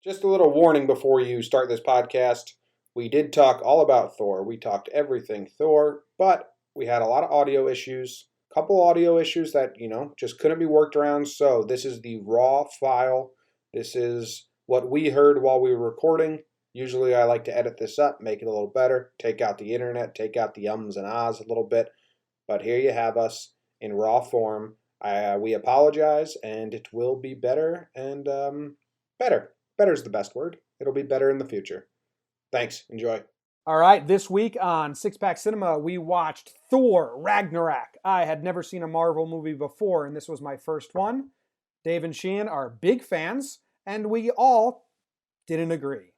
Just a little warning before you start this podcast. We did talk all about Thor. We talked everything Thor, but we had a lot of audio issues. Couple audio issues that, just couldn't be worked around. So this is the raw file. This is what we heard while we were recording. Usually I like to edit this up, make it a little better, take out the internet, take out the ums and ahs a little bit. But here you have us in raw form. We apologize, and it will be better and better. Better is the best word. It'll be better in the future. Thanks. Enjoy. All right, this week on Six Pack Cinema, we watched Thor Ragnarok. I had never seen a Marvel movie before, and this was my first one. Dave and Sheehan are big fans, and we all didn't agree.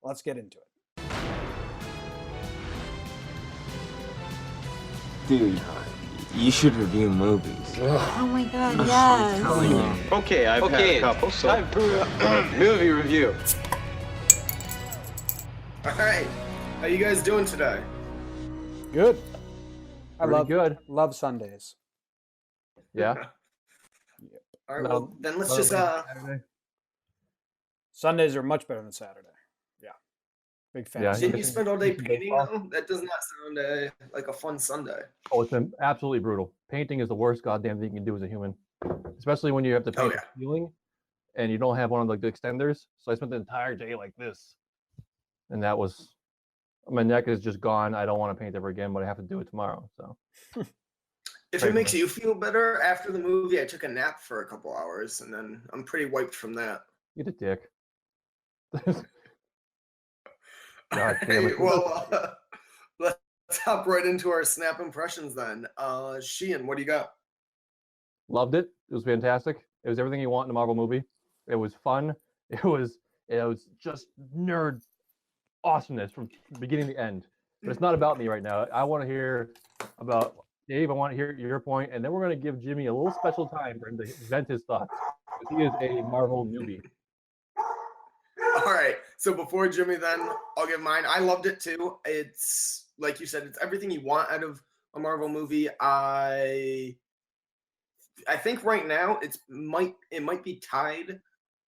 Let's get into it. Dude, you should review movies. Oh my god, yes. Okay, I've had a couple, so time for a movie review. All right, how you guys doing today? Good. I love Sundays. Yeah. All right, well, then let's just Sundays are much better than Saturday. Yeah. Big fan. Yeah, didn't you spend all day painting though? That does not sound like a fun Sunday. Oh, it's been absolutely brutal. Painting is the worst goddamn thing you can do as a human. Especially when you have to paint the ceiling and you don't have one of the extenders. So I spent the entire day like this. And that was, my neck is just gone. I don't want to paint ever again, but I have to do it tomorrow. So, if it makes you feel better, after the movie, I took a nap for a couple hours, and then I'm pretty wiped from that. Get a dick. God damn it. Well, let's hop right into our snap impressions then. Sheehan, what do you got? Loved it. It was fantastic. It was everything you want in a Marvel movie. It was fun. It was just nerd awesomeness from beginning to end. But it's not about me right now. I want to hear about Dave. I want to hear your point, and then we're going to give Jimmy a little special time for him to vent his thoughts, because he is a Marvel newbie. All right. So before Jimmy, then I'll give mine. I loved it too. It's like you said, it's everything you want out of a Marvel movie. I think right now it might be tied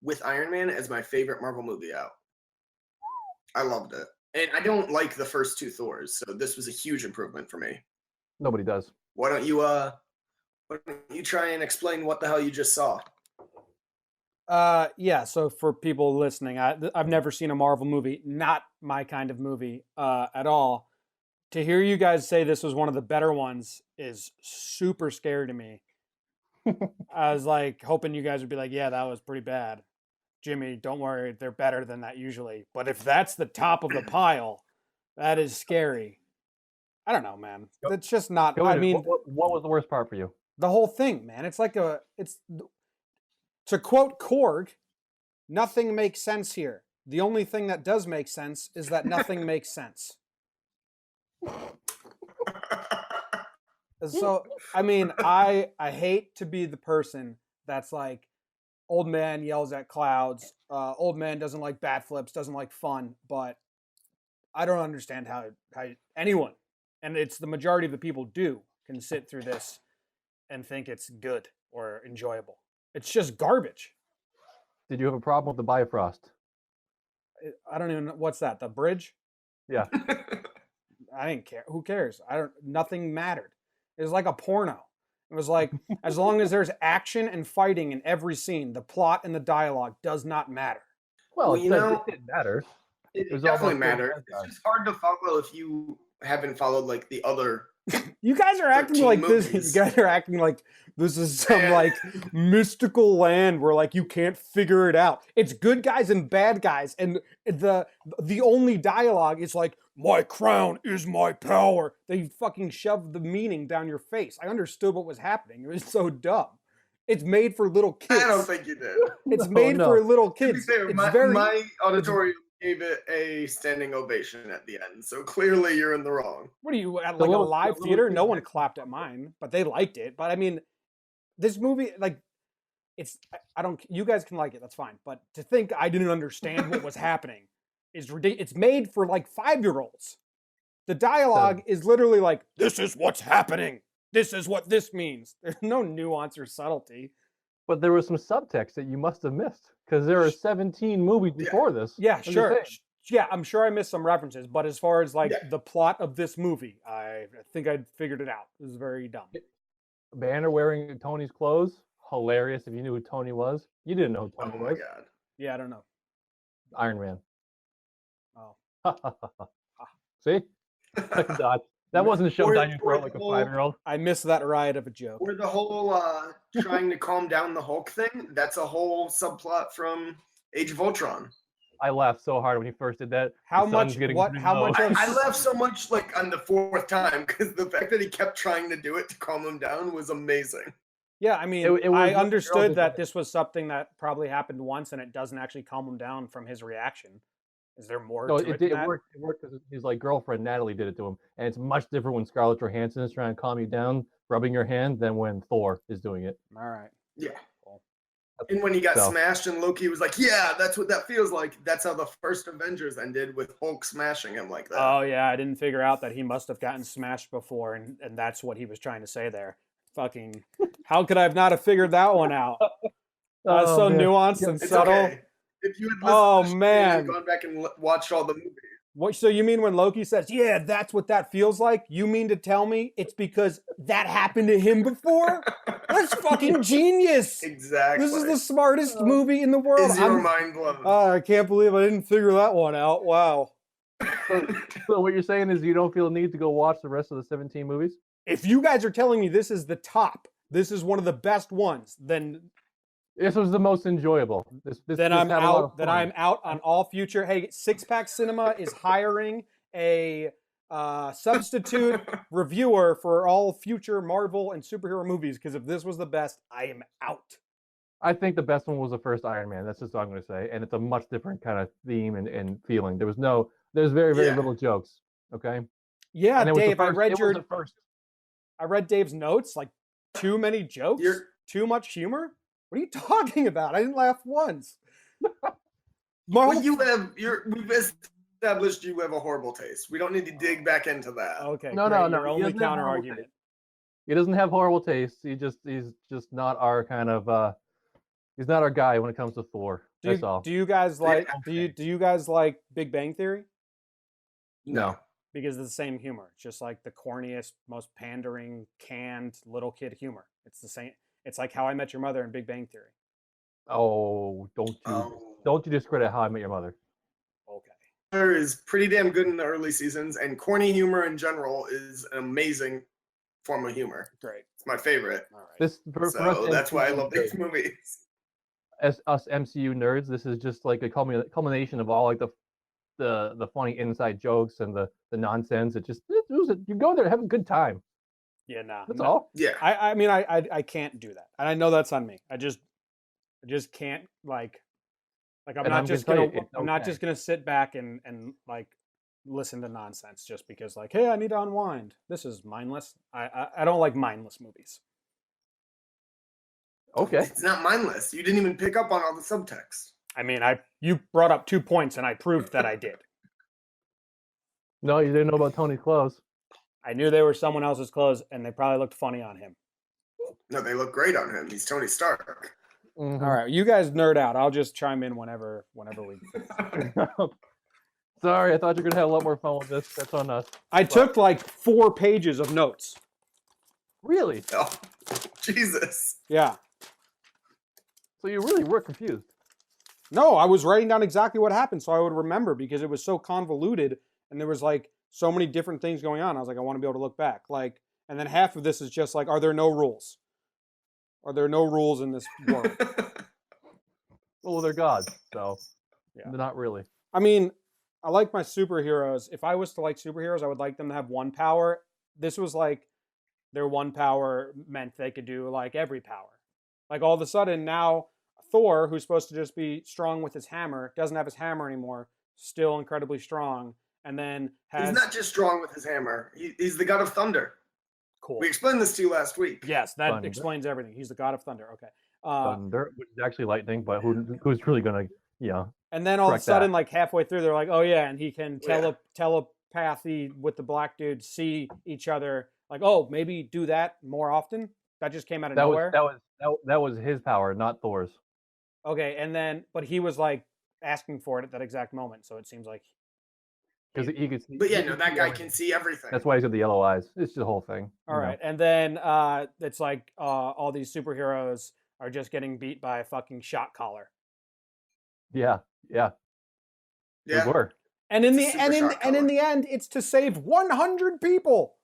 with Iron Man as my favorite Marvel movie out. I loved it. And I don't like the first two Thors, so this was a huge improvement for me. Nobody does. Why don't you try and explain what the hell you just saw? Yeah, so for people listening, I've never seen a Marvel movie, not my kind of movie at all. To hear you guys say this was one of the better ones is super scary to me. I was like hoping you guys would be like, yeah, that was pretty bad. Jimmy, don't worry, they're better than that usually. But if that's the top of the pile, that is scary. I don't know, man. It's just not. I mean, what was the worst part for you? The whole thing, man. It's like to quote Korg, nothing makes sense here. The only thing that does make sense is that nothing makes sense. So, I mean, I hate to be the person that's like, old man yells at clouds. Old man doesn't like bat flips, doesn't like fun. But I don't understand how anyone, and it's the majority of the people can sit through this and think it's good or enjoyable. It's just garbage. Did you have a problem with the Bifrost? I don't even know. What's that? The bridge? Yeah. I didn't care. Who cares? Nothing mattered. It was like a porno. It was like, as long as there's action and fighting in every scene, the plot and the dialogue does not matter. Well, it didn't matter. It definitely matters. It's just hard to follow if you haven't followed like the other. You guys are acting like movies. this. You guys are acting like this is some like mystical land where like you can't figure it out. It's good guys and bad guys, and the only dialogue is like, "My crown is my power." They fucking shoved the meaning down your face. I understood what was happening. It was so dumb. It's made for little kids. I don't think you did. It's made for little kids. To be fair, my auditorium gave it a standing ovation at the end, so clearly you're in the wrong. What are you at, like a live theater? No one clapped at mine, but they liked it. But I mean, this movie, like, you guys can like it, that's fine. But to think I didn't understand what was happening is ridiculous. It's made for like 5-year-olds. The dialogue is literally like, this is what's happening. This is what this means. There's no nuance or subtlety. But there was some subtext that you must have missed because there are 17 movies before this. Yeah, I'm just sure. saying. Yeah, I'm sure I missed some references, but as far as like Yeah. the plot of this movie, I think I figured it out. It was very dumb. Banner wearing Tony's clothes, hilarious. If you knew who Tony was, you didn't know who Oh Tony my was. god. Yeah, I don't know. Iron Man. Oh, See, second dot. That wasn't shoved Or- down your or throat the like a whole- 5-year-old. I missed that riot of a joke. Or the whole trying to calm down the Hulk thing. That's a whole subplot from Age of Ultron. I laughed so hard when he first did that. How The sun's much? getting What? pretty How low. much of? I laughed so much like on the fourth time because the fact that he kept trying to do it to calm him down was amazing. Yeah, I mean, It was I what the girl understood did that that. this was something that probably happened once, and it doesn't actually calm him down from his reaction. Is there more No, to it it than did. It that? worked. It worked because his like girlfriend Natalie did it to him, and it's much different when Scarlett Johansson is trying to calm you down, rubbing your hand, than when Thor is doing it. All right. Yeah. Cool. And when he got So- smashed and Loki was like, yeah, that's what that feels like. That's how the first Avengers ended with Hulk smashing him like that. Oh yeah, I didn't figure out that he must have gotten smashed before, and that's what he was trying to say there. Fucking, how could I have not have figured that one out? That's so man. nuanced and It's subtle. okay. If you had listened Oh, to the show man. and gone back and watched all the movies. What? So you mean when Loki says, "Yeah, that's what that feels like"? You mean to tell me it's because that happened to him before? That's fucking genius. Exactly. This is the smartest movie in the world. Is your mind blown? I can't believe I didn't figure that one out. Wow. So what you're saying is you don't feel a need to go watch the rest of the 17 movies? If you guys are telling me this is the top, this is one of the best ones, then This was the most enjoyable. then I'm out. Then I'm out on all future. Hey, Six Pack Cinema is hiring a substitute reviewer for all future Marvel and superhero movies. Because if this was the best, I am out. I think the best one was the first Iron Man. That's just what I'm going to say. And it's a much different kind of theme and feeling. There's very, very Yeah. little jokes. Okay. Yeah, And it was the Dave, first- it was the first. I read Dave's notes. Like too many jokes, You're- too much humor. What are you talking about? I didn't laugh once. Well, Marvel. we've established you have a horrible taste. We don't need to dig back into that. Okay. No, great. no, no, Your he only doesn't have counter horrible argument. taste. He doesn't have horrible taste. He's just not our kind of he's not our guy when it comes to Thor. That's all. Do you guys like? Yeah. Do you guys like Big Bang Theory? No. Because it's the same humor. It's just like the corniest, most pandering, canned little kid humor. It's the same. It's like How I Met Your Mother and Big Bang Theory. Oh, don't you discredit How I Met Your Mother. Okay. Humor is pretty damn good in the early seasons, and corny humor in general is an amazing form of humor. Great. It's my favorite. All right. This for So us that's why I MCU love these nerds- movies. As us MCU nerds, this is just like a culmination of all like the funny inside jokes and the nonsense. You go there, have a good time. Yeah. Nah. That's no. all. Yeah. I mean, I can't do that, and I know that's on me. I just can't like I'm And not I'm just gonna gonna tell you, it's I'm not okay. just gonna sit back and like listen to nonsense just because like, hey, I need to unwind. This is mindless. I don't like mindless movies. Okay. It's not mindless. You didn't even pick up on all the subtext. I mean, you brought up 2 points and I proved that I did. No, you didn't know about Tony's clothes. I knew they were someone else's clothes and they probably looked funny on him. No, they look great on him. He's Tony Stark. All right, you guys nerd out. I'll just chime in whenever we. Sorry, I thought you were gonna have a lot more fun with this. That's on us. I took like 4 pages of notes. Really? Oh, Jesus. Yeah. So you really were confused. No, I was writing down exactly what happened so I would remember because it was so convoluted and there was like so many different things going on. I was like, I want to be able to look back. Like, and then half of this is just like, are there no rules? Are there no rules in this world? Well, they're gods, so Yeah. they're not really. I mean, I like my superheroes. If I was to like superheroes, I would like them to have one power. This was like their one power meant they could do like every power. Like all of a sudden now Thor, who's supposed to just be strong with his hammer, doesn't have his hammer anymore, still incredibly strong, and then has... He's not just strong with his hammer. He's the god of thunder. Cool. We explained this to you last week. Yes, that Thunder. explains everything. He's the god of thunder. Okay. Thunder, which is actually lightning, but who's really gonna, And then all of a correct sudden, that. like halfway through, they're like, "Oh yeah," and he can Yeah. telepathy with the black dude, see each other. Like, oh, maybe do that more often. That just came out of nowhere. that That was his power, not Thor's. Okay, and then but he was like asking for it at that exact moment, so it seems like Because he could see. But yeah, he no, could that see guy everything. can see everything. That's why he's got the yellow eyes. It's the whole thing. all right. And then it's like all these superheroes are just getting beat by a fucking shot collar. Yeah. Yeah. They were. And in It's the a super shot and in collar. the end, it's to save 100 people.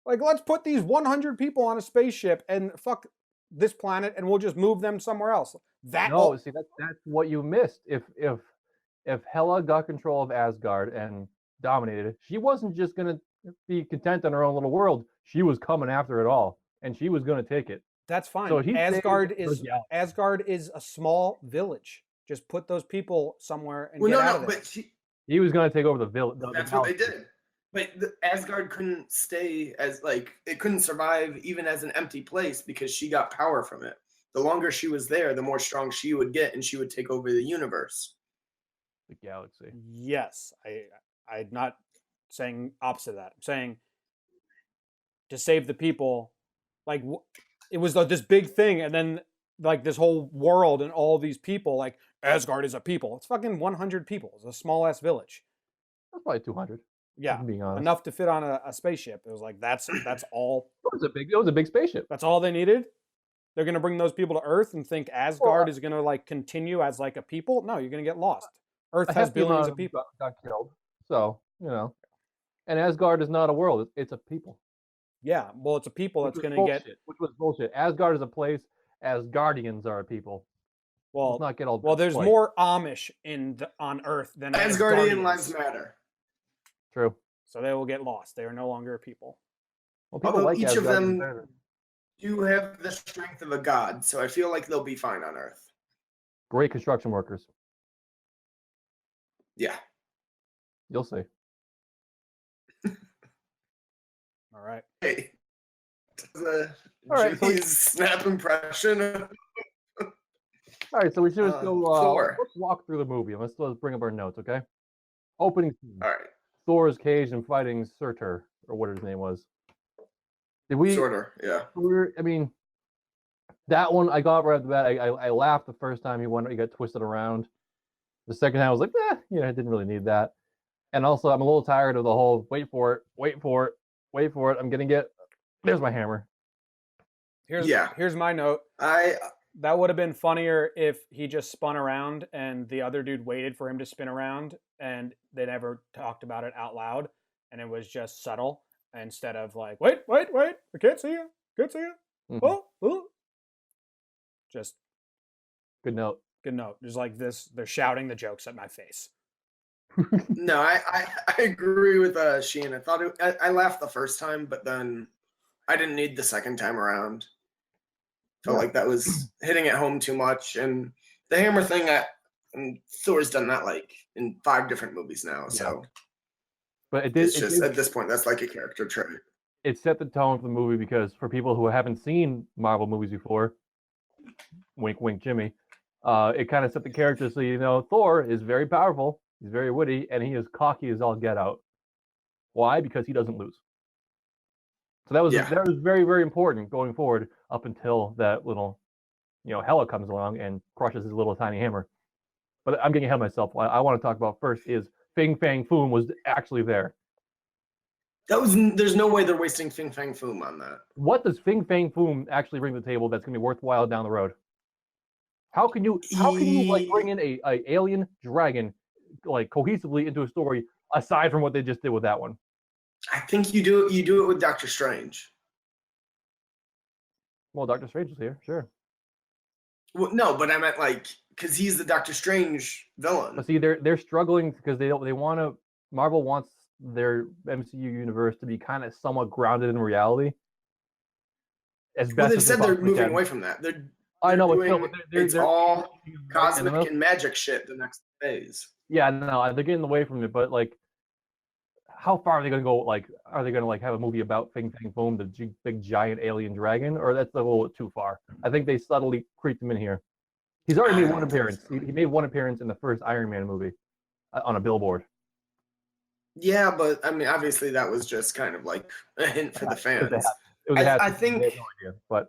Like, let's put these 100 people on a spaceship and fuck this planet, and we'll just move them somewhere else. See, that's what you missed. If Hela got control of Asgard and dominated it, she wasn't just gonna be content in her own little world. She was coming after it all, and she was gonna take it. That's fine. So he Asgard saved is the galaxy. Asgard is a small village. Just put those people somewhere and Well, get no, out no, of there. but He was gonna take over the village. that's what they did. But Asgard couldn't stay as it couldn't survive even as an empty place because she got power from it. The longer she was there, the more strong she would get, and she would take over the universe. The galaxy. Yes, I'm not saying opposite of that. I'm saying to save the people, like it was this big thing, and then like this whole world and all these people, like Asgard is a people. It's fucking 100 people. It's a small ass village. That's probably 200. Yeah, Being honest. enough to fit on a spaceship. It was like that's all. It was a big spaceship. That's all they needed. They're gonna bring those people to Earth and think Asgard is gonna like continue as like a people. No, you're gonna get lost. Earth has billions of people. Got killed. So, and Asgard is not a world, it's a people. Yeah, well, it's a people that's gonna bullshit, which was bullshit. Asgard is a place, Asgardians are a people. Well, let's not get all well, there's like, more Amish on Earth than Asgardian lives matter. True. So they will get lost. They are no longer a people. Well, people Although like each of them better. do have the strength of a god, so I feel like they'll be fine on Earth. Great construction workers. Yeah. You'll see. All right. Hey. All right, so Jimmy's snap impression. All right, so we should just go. Thor. Let's walk through the movie. Let's bring up our notes, okay? Opening scene. All right. Thor's caged and fighting Surtur, or what his name was. Did we? Shorter, yeah. I mean, that one I got right off the bat. I laughed the first time he got twisted around. The second time I was like, I didn't really need that. And also, I'm a little tired of the whole wait for it. I'm gonna get. There's my hammer. Here's my note. That would have been funnier if he just spun around and the other dude waited for him to spin around and they never talked about it out loud and it was just subtle instead of like, wait, I can't see you. Mm-hmm. Oh. Just good note. There's like this, they're shouting the jokes at my face. No, I agree with Sheen. I thought I laughed the first time, but then I didn't need the second time around. Felt like that was hitting it home too much, and the hammer thing. And Thor's done that like in 5 different movies now. So, but at this point, that's like a character trait. It set the tone for the movie because for people who haven't seen Marvel movies before, wink, wink, Jimmy. It kind of set the character so Thor is very powerful, he's very witty, and he is cocky as all get out. Why? Because he doesn't lose. So that was very, very important going forward up until that little, Hela comes along and crushes his little tiny hammer. But I'm getting ahead of myself. What I want to talk about first is Fing Fang Foom was actually there. There's no way they're wasting Fing Fang Foom on that. What does Fing Fang Foom actually bring to the table that's going to be worthwhile down the road? How can you like bring in a alien dragon like cohesively into a story aside from what they just did with that one? I think you do it with Doctor Strange. Well, Doctor Strange is here, sure. Well, no, but I meant like because he's the Doctor Strange villain. But see, they're struggling because they want to. Marvel wants their MCU universe to be kind of somewhat grounded in reality. They've said they're moving away from that. I know, it's all cosmic and magic shit. The next phase. Yeah, no, they're getting away from it, but like. How far are they going to go? Like, are they going to like have a movie about Fing Fang Foom, the big giant alien dragon, or that's a little too far? I think they subtly creeped him in here. He's already made one appearance. He made one appearance in the first Iron Man movie on a billboard. Yeah, but I mean, obviously that was just kind of like a hint for the fans. I think, no idea, but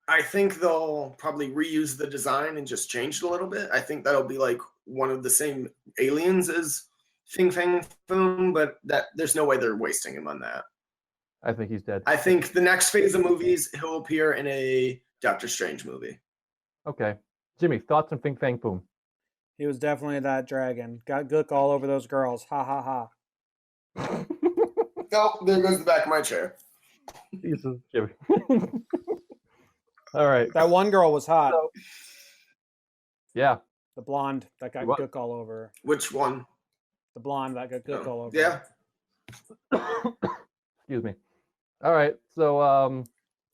I think they'll probably reuse the design and just change it a little bit. I think that'll be like one of the same aliens as Fing Fang Foom, but that there's no way they're wasting him on that. I think he's dead. I think the next phase of movies, he'll appear in a Doctor Strange movie. Okay. Jimmy, thoughts on Fing Fang Foom? He was definitely that dragon. Got gook all over those girls. Ha ha ha. Oh, there goes the back of my chair. Jesus, Jimmy. All right. That one girl was hot. So- Yeah. The blonde that got What? gook all over her. Which one? The blonde that got gook all over Yeah. her. Excuse me. All right. So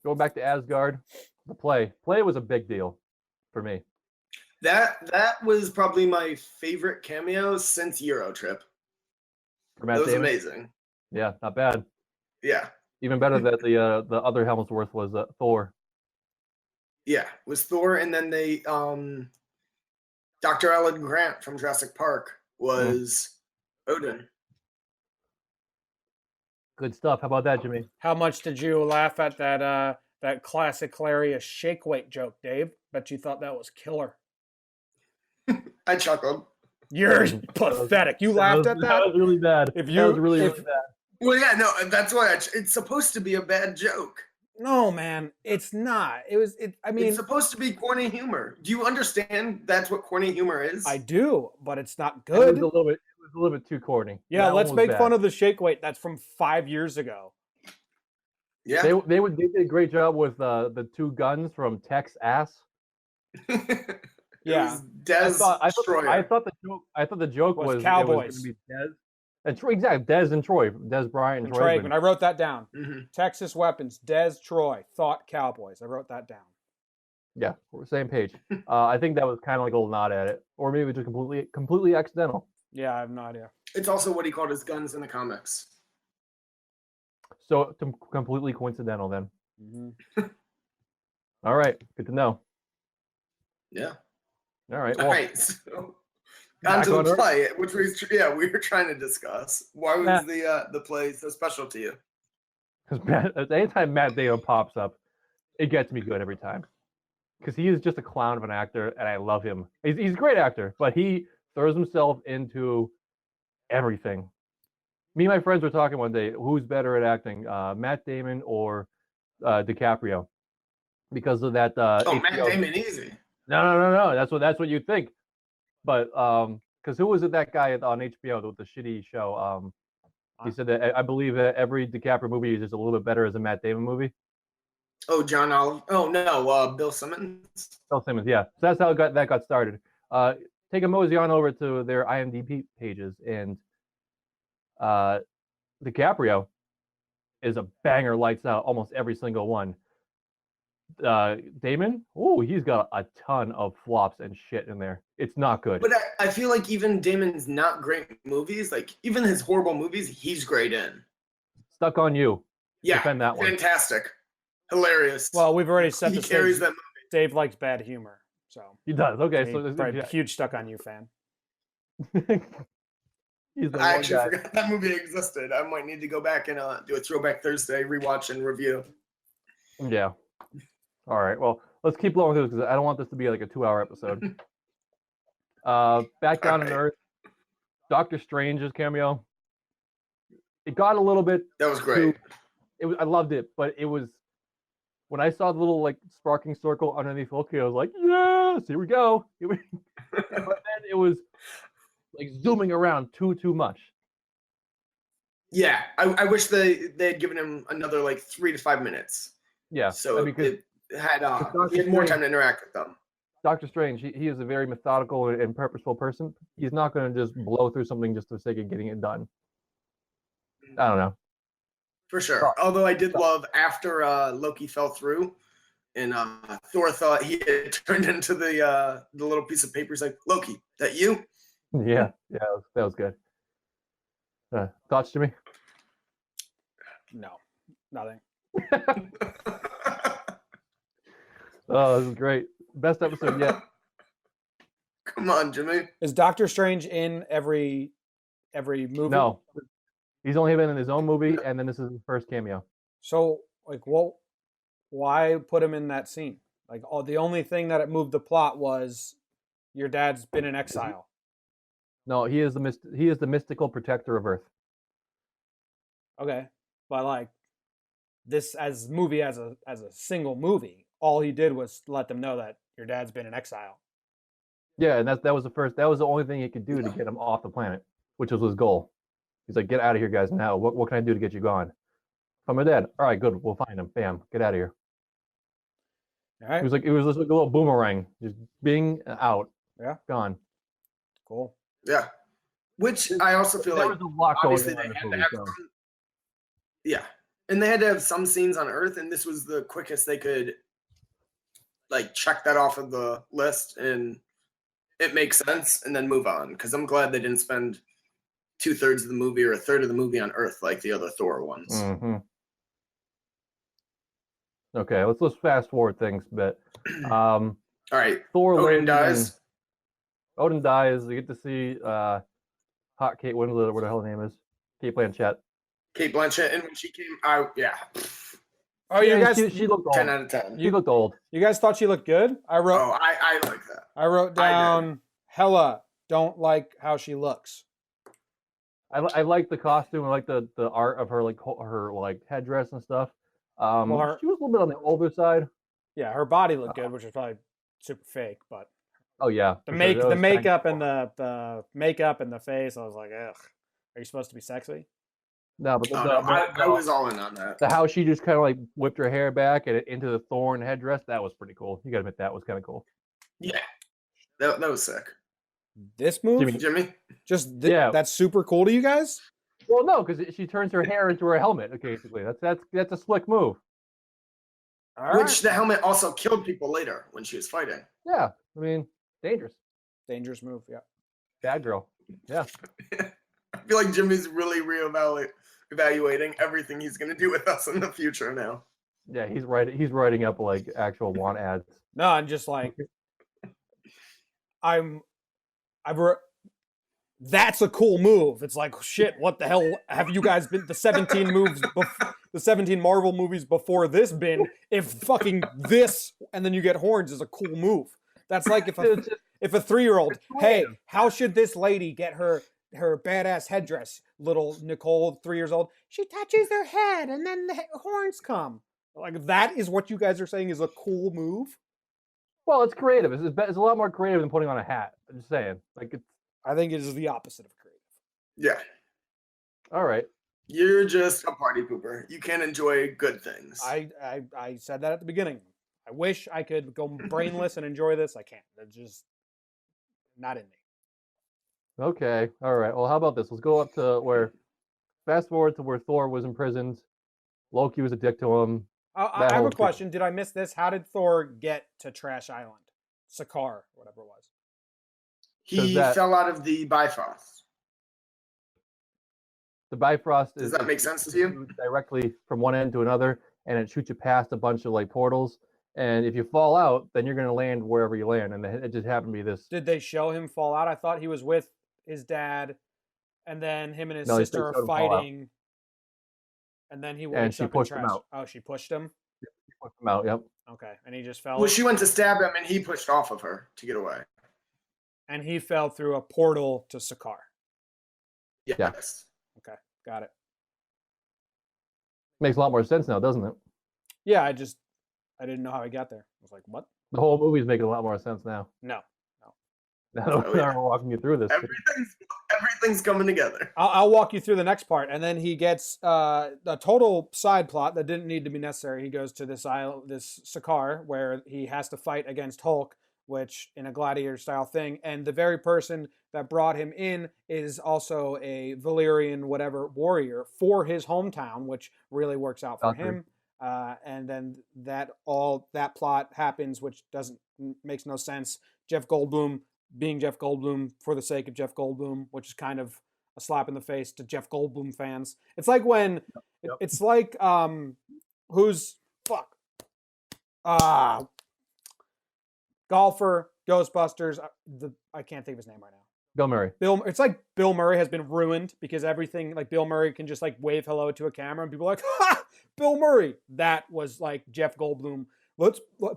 going back to Asgard, the play. Play was a big deal for me. That was probably my favorite cameo since Eurotrip. For Matt That was Damon. amazing. Yeah, not bad. Yeah. Even better that the other Hemsworth was Thor. Yeah. It was Thor, and then they Dr. Alan Grant from Jurassic Park was Odin. Good stuff. How about that, Jimmy? How much did you laugh at that classic hilarious shake weight joke, Dave? Bet you thought that was killer. I chuckled. You're pathetic. You laughed at that? That was really bad. If That you was really if- bad. Well, yeah, no, that's why it's supposed to be a bad joke. No, man, it's not. I mean, It's supposed to be corny humor. Do you understand that's what corny humor is? I do, but it's not It was good. a little bit too corny. Yeah, That let's one was make fun bad. of the shake weight. That's from 5 years ago. Yeah. They did a great job with the two guns from Tech's ass. Yeah. It was Des Destroyer. I thought the joke Was was Cowboys. It was gonna be Des and Troy, exactly. Des and Troy, Des Bryant And and Troy. Traegman. I wrote that down. Mhm. Texas weapons. Des Troy. Thought Cowboys. I wrote that down. Yeah, we're same page. I think that was kind of like a little nod at it, or maybe just completely accidental. Yeah, I have no idea. It's also what he called his guns in the comics. So completely coincidental then. Mm-hmm. All right, good to know. Yeah. All right. All Well, right. So back on to on the Earth. play, which we were trying to discuss. Why was the play so special to you? because anytime Matt Damon pops up, it gets me good every time. Because he is just a clown of an actor, and I love him. He's a great actor, but he throws himself into everything. Me and my friends were talking one day, who's better at acting, Matt Damon or DiCaprio? Because of that. Oh, Matt HBO Damon, easy. No. That's what you think. But because who was it? That guy on HBO with the shitty show? He said that I believe that every DiCaprio movie is just a little bit better as a Matt Damon movie. Oh, John Oliver. Oh no, Bill Simmons. Bill Simmons, yeah. So that's how that got started. Take a mosey on over to their IMDb pages, and DiCaprio is a banger, lights out, almost every single one. Damon, he's got a ton of flops and shit in there. It's not good. But I feel like even Damon's not great movies. Like even his horrible movies, he's great in. Stuck on You. Yeah, Defend that one. fantastic, hilarious. Well, we've already set he the carries stage. that. Dave likes bad humor, so He does. Okay, so he's probably a huge Stuck on You fan. he's the I one actually guy. forgot that movie existed. I might need to go back and do a Throwback Thursday rewatch and review. Yeah. All right. Well, let's keep blowing through this because I don't want this to be like a 2-hour episode. Back down on Alright. Earth, Doctor Strange's cameo. It got a little bit. That was great. I loved it, but it was when I saw the little like sparking circle underneath Loki, I was like, yes, here we go. But then it was like zooming around too much. Yeah, I wish they had given him another like 3 to 5 minutes. Yeah. So because it had Doctor he had more Strange- time to interact with them. Doctor Strange, he is a very methodical and purposeful person. He's not going to just blow through something just for the sake of getting it done. I don't know. For sure. Although I did love after Loki fell through and Thor thought he had turned into the little piece of paper. He's like, Loki, that you? Yeah, that was good. Thoughts, Jimmy? No, nothing. Oh, this is great. Best episode yet. Come on, Jimmy. Is Doctor Strange in every movie? No, he's only been in his own movie, and then this is his first cameo. So, like, why put him in that scene? Like, the only thing that it moved the plot was your dad's been in exile. No, he is the mystical protector of Earth. Okay, but like this as a single movie, all he did was let them know that your dad's been in exile. Yeah, and that was the only thing he could do to get him off the planet, which was his goal. He's like, get out of here, guys, now. What can I do to get you gone? I'm my dad. All right, good. We'll find him. Bam, get out of here. All right. It was just like a little boomerang, just being out. Yeah. Gone. Cool. Yeah. Which I also feel there like was a lot obviously going on they in had this to movie, have so. yeah. And they had to have some scenes on Earth, and this was the quickest they could like check that off of the list, and it makes sense, and then move on. Because I'm glad they didn't spend 2/3 of the movie or a third of the movie on Earth like the other Thor ones. Mm-hmm. Okay, let's fast forward things a bit. All right, Thor Odin lives dies. Odin dies. You get to see hot Kate Winslet, or what the hell her name is, Kate Blanchett. Kate Blanchett, and when she came out, yeah. Oh, you guys, she looked old. 10 out of 10. She looked old. you guys thought she looked good? I like that. I wrote down hella don't like how she looks. I like the costume. I like the art of her her headdress and stuff. She was a little bit on the older side. Yeah, her body looked good, which is probably super fake, but Oh yeah, the makeup and the makeup and the face, I was like, ugh. Are you supposed to be sexy? No, but I was all in on that. The how she just kind of like whipped her hair back and into the thorn headdress, that was pretty cool. You gotta admit that was kind of cool. Yeah, that was sick. This move, Jimmy, yeah, that's super cool to you guys. Well, no, because she turns her hair into her helmet. Basically, that's a slick move. Which the helmet also killed people later when she was fighting. Yeah, I mean, dangerous move. Yeah, bad girl. Yeah. I feel like Jimmy's really evaluating everything he's going to do with us in the future now. Yeah, he's writing up like actual want ads. No, I'm just like, that's a cool move. It's like, shit, what the hell have you guys been, the 17 Marvel movies before this been, if fucking this, and then you get horns is a cool move. That's like if a 3-year-old, hey, how should this lady get her badass headdress? Little Nicole, 3 years old, she touches her head and then the horns come. Like, that is what you guys are saying is a cool move? Well, it's creative. It's a lot more creative than putting on a hat. I'm just saying. I think it is the opposite of creative. Yeah. All right. You're just a party pooper. You can't enjoy good things. I said that at the beginning. I wish I could go brainless and enjoy this. I can't. It's just not in me. Okay. All right. Well, how about this? Let's go up to fast forward to where Thor was imprisoned. Loki was a dick to him. I have a question. Did I miss this? How did Thor get to Trash Island? Sakaar, whatever it was. He fell out of the Bifrost. The Bifrost Does that make sense to you? Directly from one end to another, and it shoots you past a bunch of like portals. And if you fall out, then you're going to land wherever you land. And it just happened to be this. Did they show him fall out? I thought he was with his dad, and then him and his sister are fighting. And then he wakes up in trash. Oh, she pushed him? She pushed him out, yep. Okay. And he just fell. Well, she went to stab him, and he pushed off of her to get away. And he fell through a portal to Sakaar. Yes. Okay. Got it. Makes a lot more sense now, doesn't it? Yeah, I didn't know how he got there. I was like, what? The whole movie's making a lot more sense now. No. Now we're walking you through this. Everything's coming together. I'll walk you through the next part, and then he gets a total side plot that didn't need to be necessary. He goes to this island, this Sakaar, where he has to fight against Hulk, which in a gladiator style thing, and the very person that brought him in is also a Valyrian whatever warrior for his hometown, which really works out for him. And then that plot happens, which makes no sense. Jeff Goldblum being Jeff Goldblum for the sake of Jeff Goldblum, which is kind of a slap in the face to Jeff Goldblum fans. It's like when it's like golfer, Ghostbusters. I can't think of his name right now. Bill Murray. It's like Bill Murray has been ruined because everything, like Bill Murray can just like wave hello to a camera and people are like, ha! Bill Murray. That was like Jeff Goldblum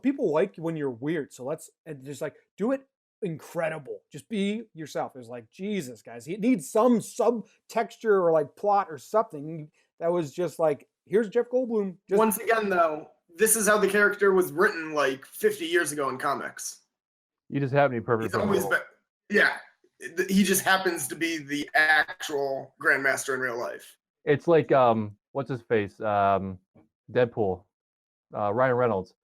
People like when you're weird, so let's and just like do it incredible. Just be yourself. It's like Jesus, guys. He needs some subtexture or like plot or something that was just like, here's Jeff Goldblum. Just, Once again, though, this is how the character was written like 50 years ago in comics. You just happen to be perfect. He's for the always role. been, yeah. He just happens to be the actual Grandmaster in real life. It's like what's his face? Deadpool, Ryan Reynolds.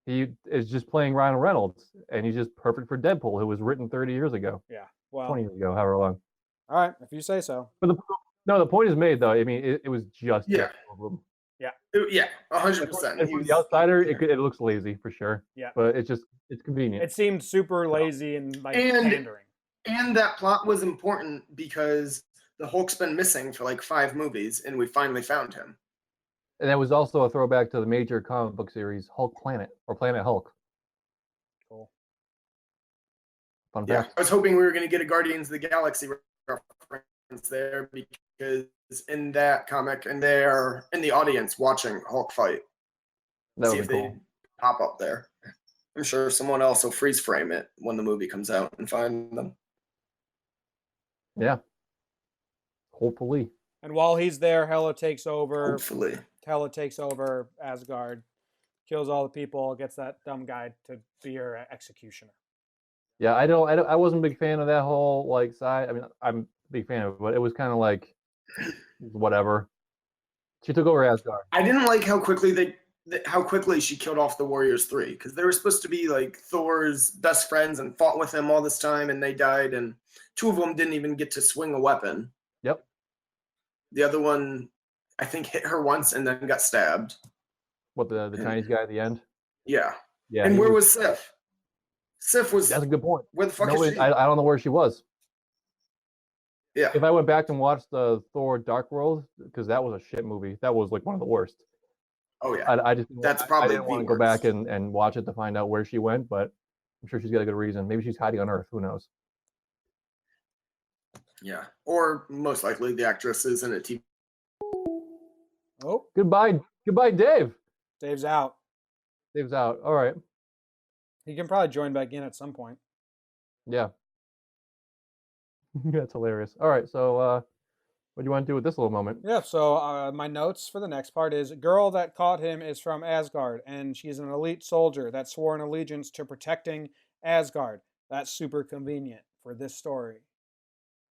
He is just playing Ryan Reynolds, and he's just perfect for Deadpool, who was written 30 years ago, yeah. Well, 20 years ago, however long. all right, if you say so. But the point is made, though. I mean, it was just Yeah. Jeff Goldblum. Yeah, 100%. And from the outsider, it looks lazy for sure. Yeah. But it's convenient. It seemed super lazy and like pandering. And that plot was important because the Hulk's been missing for like 5 movies, and we finally found him. And that was also a throwback to the major comic book series Hulk Planet or Planet Hulk. Cool. Fun Yeah, fact. I was hoping we were going to get a Guardians of the Galaxy reference there because in that comic, and they're in the audience watching Hulk fight. That See would if be they cool. pop up there. I'm sure someone else will freeze frame it when the movie comes out and find them. Yeah. Hopefully. And while he's there, Hela takes over. Hopefully. Hela takes over Asgard, kills all the people, gets that dumb guy to be her executioner. Yeah, I wasn't a big fan of that whole like side. I mean, I'm a big fan of it, but it was kind of like whatever. She took over Asgard. I didn't like how quickly she killed off the Warriors 3, because they were supposed to be like Thor's best friends and fought with him all this time, and they died, and 2 of them didn't even get to swing a weapon. Yep. The other one, I think, hit her once and then got stabbed. What the Chinese guy at the end? Yeah. Yeah. And where was Sif? Sif was. That's a good point. Where the fuck No, is she? I don't know where she was. Yeah. If I went back and watched the Thor Dark World, because that was a shit movie. That was like one of the worst. Oh yeah. I just That's I probably didn't want to go back and watch it to find out where she went, but I'm sure she's got a good reason. Maybe she's hiding on Earth. Who knows? Yeah. Or most likely the actress is in a TV. Oh, Goodbye, Dave. Dave's out. Dave's out. All right. He can probably join back in at some point. Yeah. That's hilarious. All right. So, what do you want to do with this little moment? Yeah, so my notes for the next part is girl that caught him is from Asgard, and she's an elite soldier that swore an allegiance to protecting Asgard. That's super convenient for this story.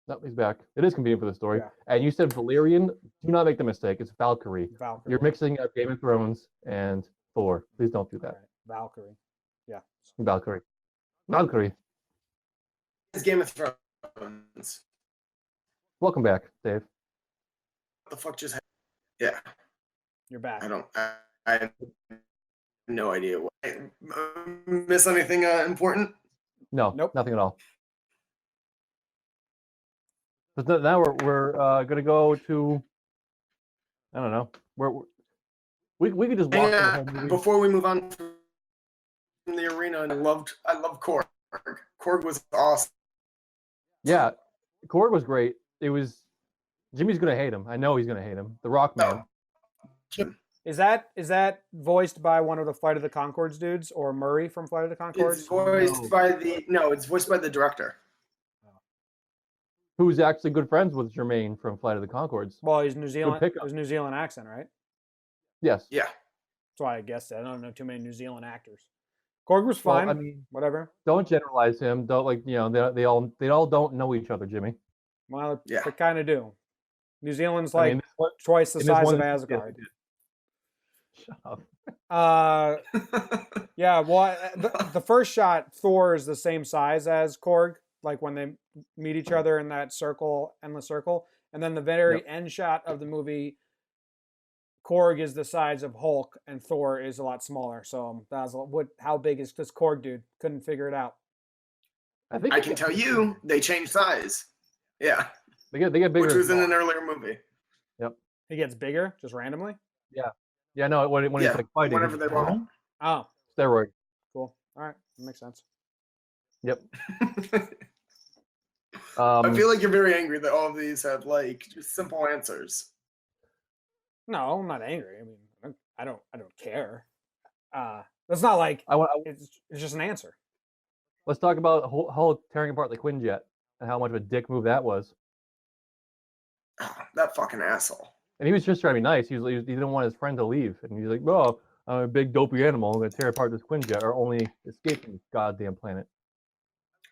No, he's back. It is convenient for the story. Yeah. And you said Valerian. Do not make the mistake. It's Valkyrie. Valkyrie. You're mixing up Game of Thrones and Thor. Please don't do that. Right. Valkyrie. Yeah. Valkyrie. Valkyrie. It's Game of Thrones. Welcome back, Dave. What the fuck just happened? Yeah. You're back. I have no idea. Miss anything important? No, Nope. nothing at all. But now we're gonna go to, I don't know. We could just walk through the whole movie. Before we move on from the arena, and I love Korg. Korg was awesome. Yeah, Korg was great. It was Jimmy's gonna hate him. I know he's gonna hate him. The Rock Man. Jim. Is that voiced by one of the Flight of the Conchords dudes, or Murray from Flight of the Conchords? It's voiced by the director. Who's actually good friends with Jermaine from Flight of the Conchords. Well, he's New Zealand. pickup. His New Zealand accent, right? Yes. Yeah. That's why I guessed it. I don't know too many New Zealand actors. Korg was fine. Well, I mean, whatever. don't generalize him. Don't they all don't know each other, Jimmy. Well, Yeah. they kind of do. New Zealand's I like mean, this twice the in this size one- of Asgard. Shut up. Yeah. Well, the first shot, Thor is the same size as Korg, like when they meet each other in that circle, endless circle, and then the very end shot of the movie, Korg is the size of Hulk, and Thor is a lot smaller. So that was how big is this Korg dude? Couldn't figure it out. I can tell you, they changed size. Yeah. They get bigger. Which and was in an smaller. earlier movie. He gets bigger just randomly. Yeah, no, when he's like fighting, whenever they want. Oh, steroid. cool. All right, that makes sense. Yep. I feel like you're very angry that all of these have like just simple answers. No, I'm not angry. I mean, I don't care. That's not like I want. it's just an answer. Let's talk about Hulk tearing apart the Quinjet and how much of a dick move that was. That fucking asshole. And he was just trying to be nice. He didn't want his friend to leave, and he's like, "Oh, I'm a big dopey animal. I'm gonna tear apart this Quinjet, or only escape from this goddamn planet."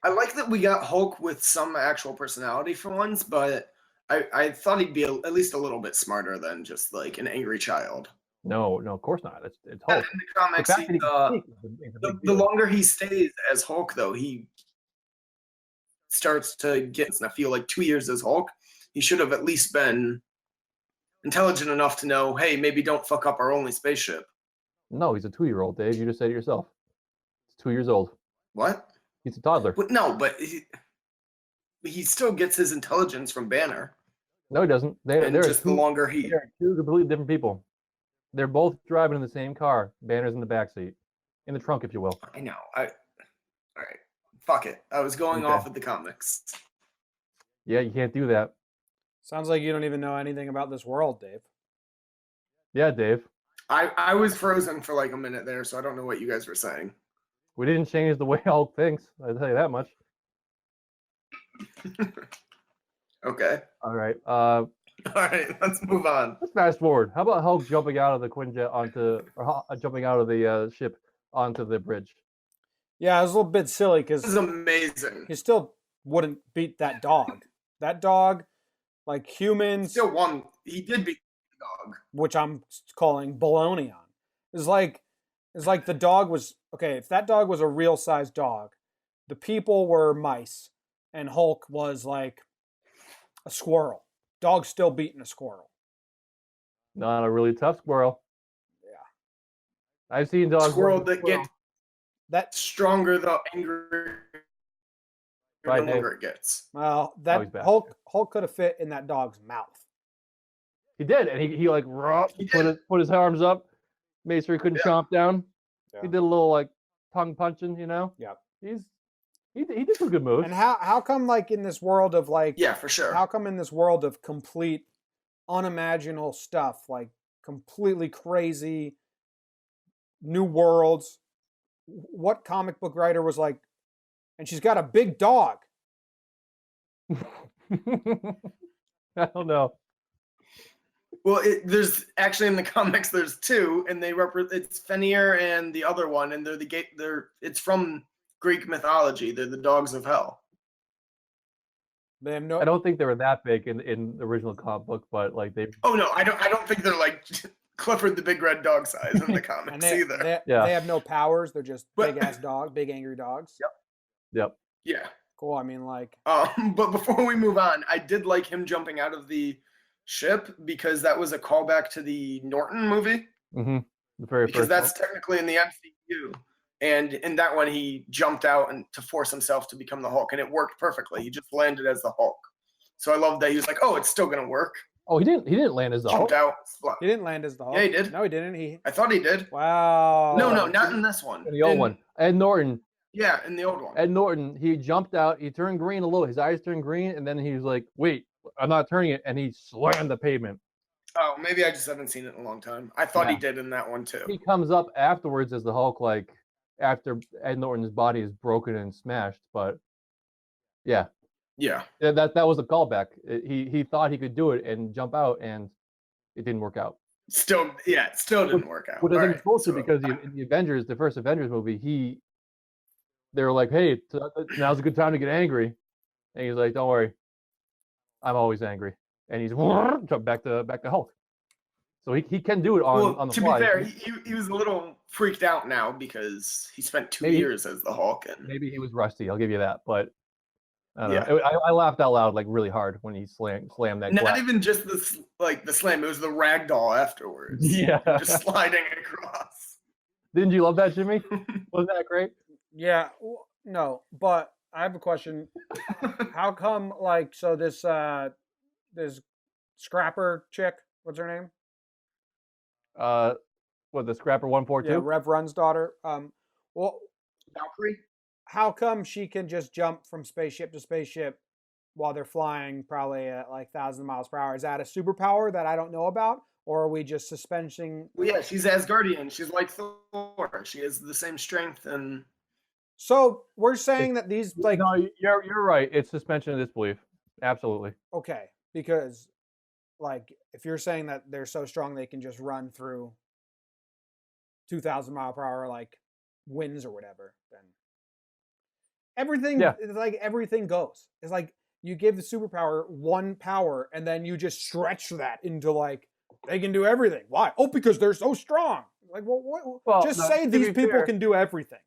I like that we got Hulk with some actual personality for once, but I thought he'd be at least a little bit smarter than just like an angry child. No, of course not. It's And Hulk. in the comics, fact that he can speak is a big the deal. longer he stays as Hulk, though, he starts to get. And I feel like 2 years as Hulk, he should have at least been intelligent enough to know, hey, maybe don't fuck up our only spaceship. No, he's a 2-year-old, Dave. You just said it yourself. He's 2 years old. What? He's a toddler. But he still gets his intelligence from Banner. No, he doesn't. And just the longer he. They're two completely different people. They're both driving in the same car. Banner's in the back seat, in the trunk, if you will. I know. All right. Fuck it. I was going off of the comics. Yeah, you can't do that. Sounds like you don't even know anything about this world, Dave. Yeah, Dave. I was frozen for like a minute there, so I don't know what you guys were saying. We didn't change the way Hulk thinks. I'll tell you that much. Okay. All right. All right. Let's move on. Let's fast forward. How about Hulk jumping out of the Quinjet jumping out of the ship onto the bridge? Yeah, it was a little bit silly This is because amazing. he still wouldn't beat that dog. That dog, like humans, Still won. He did beat the dog. which I'm calling baloney on. It's like the dog was okay. If that dog was a real sized dog, the people were mice, and Hulk was like a squirrel. Dog's still beating a squirrel. Not a really tough squirrel. Yeah. I've seen dogs. Squirrel that get That stronger the angrier the Right, Dave. longer it gets. well, Oh, that he's back. Hulk could have fit in that dog's mouth. He did, and he like He put his arms up, made sure he couldn't chomp down. Yeah. He did a little like tongue punching, you know. Yeah. He did some good moves. And how come like in this world of like Yeah, for sure. how come in this world of complete unimaginable stuff, like completely crazy new worlds, what comic book writer was like, and she's got a big dog? I don't know. Well, there's actually in the comics there's two, and they it's Fenrir and the other one, and it's from Greek mythology. They're the dogs of hell. They have no. I don't think they were that big in the original comic book, but like they. Oh no, I don't think they're like Clifford the Big Red Dog size in the comics and they, either. they have no powers. They're just But- big ass dog, big angry dogs. Yep. Yeah. Cool. I mean, like, But before we move on, I did like him jumping out of the ship because that was a callback to the Norton movie. Mm-hmm. The very Because first. that's technically in the MCU. And in that one, he jumped out and to force himself to become the Hulk, and it worked perfectly. He just landed as the Hulk. So I love that he was like, "Oh, it's still gonna work." Oh, he didn't land as the Hulk. Jumped out. he didn't land as the Hulk. Yeah, he did. No, he didn't. I thought he did. Wow. No, not in this one. In the old one. Ed Norton. Yeah, in the old one. Ed Norton. He jumped out. He turned green a little. His eyes turned green, and then he was like, "Wait, I'm not turning it," and he slammed the pavement. Oh, maybe I just haven't seen it in a long time. I thought he Yeah. did in that one too. He comes up afterwards as the Hulk, like after Ed Norton's body is broken and smashed. But yeah, Yeah. that was a callback. He thought he could do it and jump out, and it didn't work out. Still didn't work out. What I All think right, it's supposed to, so- because in the Avengers, the first Avengers movie, they were like, "Hey, now's a good time to get angry," and he's like, "Don't worry, I'm always angry," and he's jump back to Hulk. So he can do it on the to fly. be fair, he was a little freaked out now because he spent 2 Maybe- years as the Hulk, and Maybe he was rusty. I'll give you that, but I don't Yeah. know. I laughed out loud like really hard when he slammed that not glass. even just the slam; it was the ragdoll afterwards. Yeah. just sliding across. Didn't you love that, Jimmy? Wasn't that great? Yeah. No, but I have a question. How come, like, so this scrapper chick, what's her name? What, the Scrapper 142? Yeah, Rev Run's daughter. Well, Valkyrie. how come she can just jump from spaceship to spaceship while they're flying probably at like 1,000 miles per hour? Is that a superpower that I don't know about? or are we just suspending? Well, yeah, she's Asgardian. She's like Thor. She has the same strength and. So we're saying that these like No, you're right. It's suspension of disbelief. Absolutely. okay, because like if you're saying that they're so strong they can just run through 2,000 mile per hour like winds or whatever, then everything is like everything goes. It's like you give the superpower one power and then you just stretch that into like they can do everything. Why? Oh, because they're so strong. Like, well just say these people can do everything.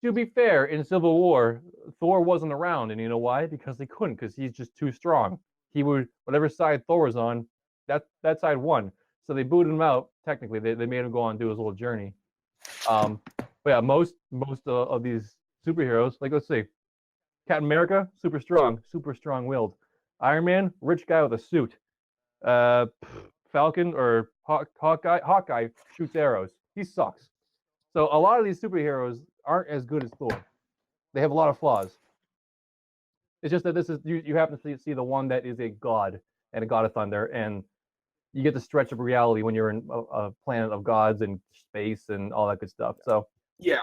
To be fair, in Civil War, Thor wasn't around, and you know why? Because they couldn't, because he's just too strong. He would, whatever side Thor was on, that side won. So they booted him out. Technically, they made him go on and do his little journey. But yeah, most of these superheroes, like let's see, Captain America, super strong-willed. Iron Man, rich guy with a suit. Falcon or Hawkeye shoots arrows. He sucks. So a lot of these superheroes aren't as good as Thor. They have a lot of flaws. It's just that this is you happen to see the one that is a god and a god of thunder, and you get the stretch of reality when you're in a planet of gods and space and all that good stuff. So yeah,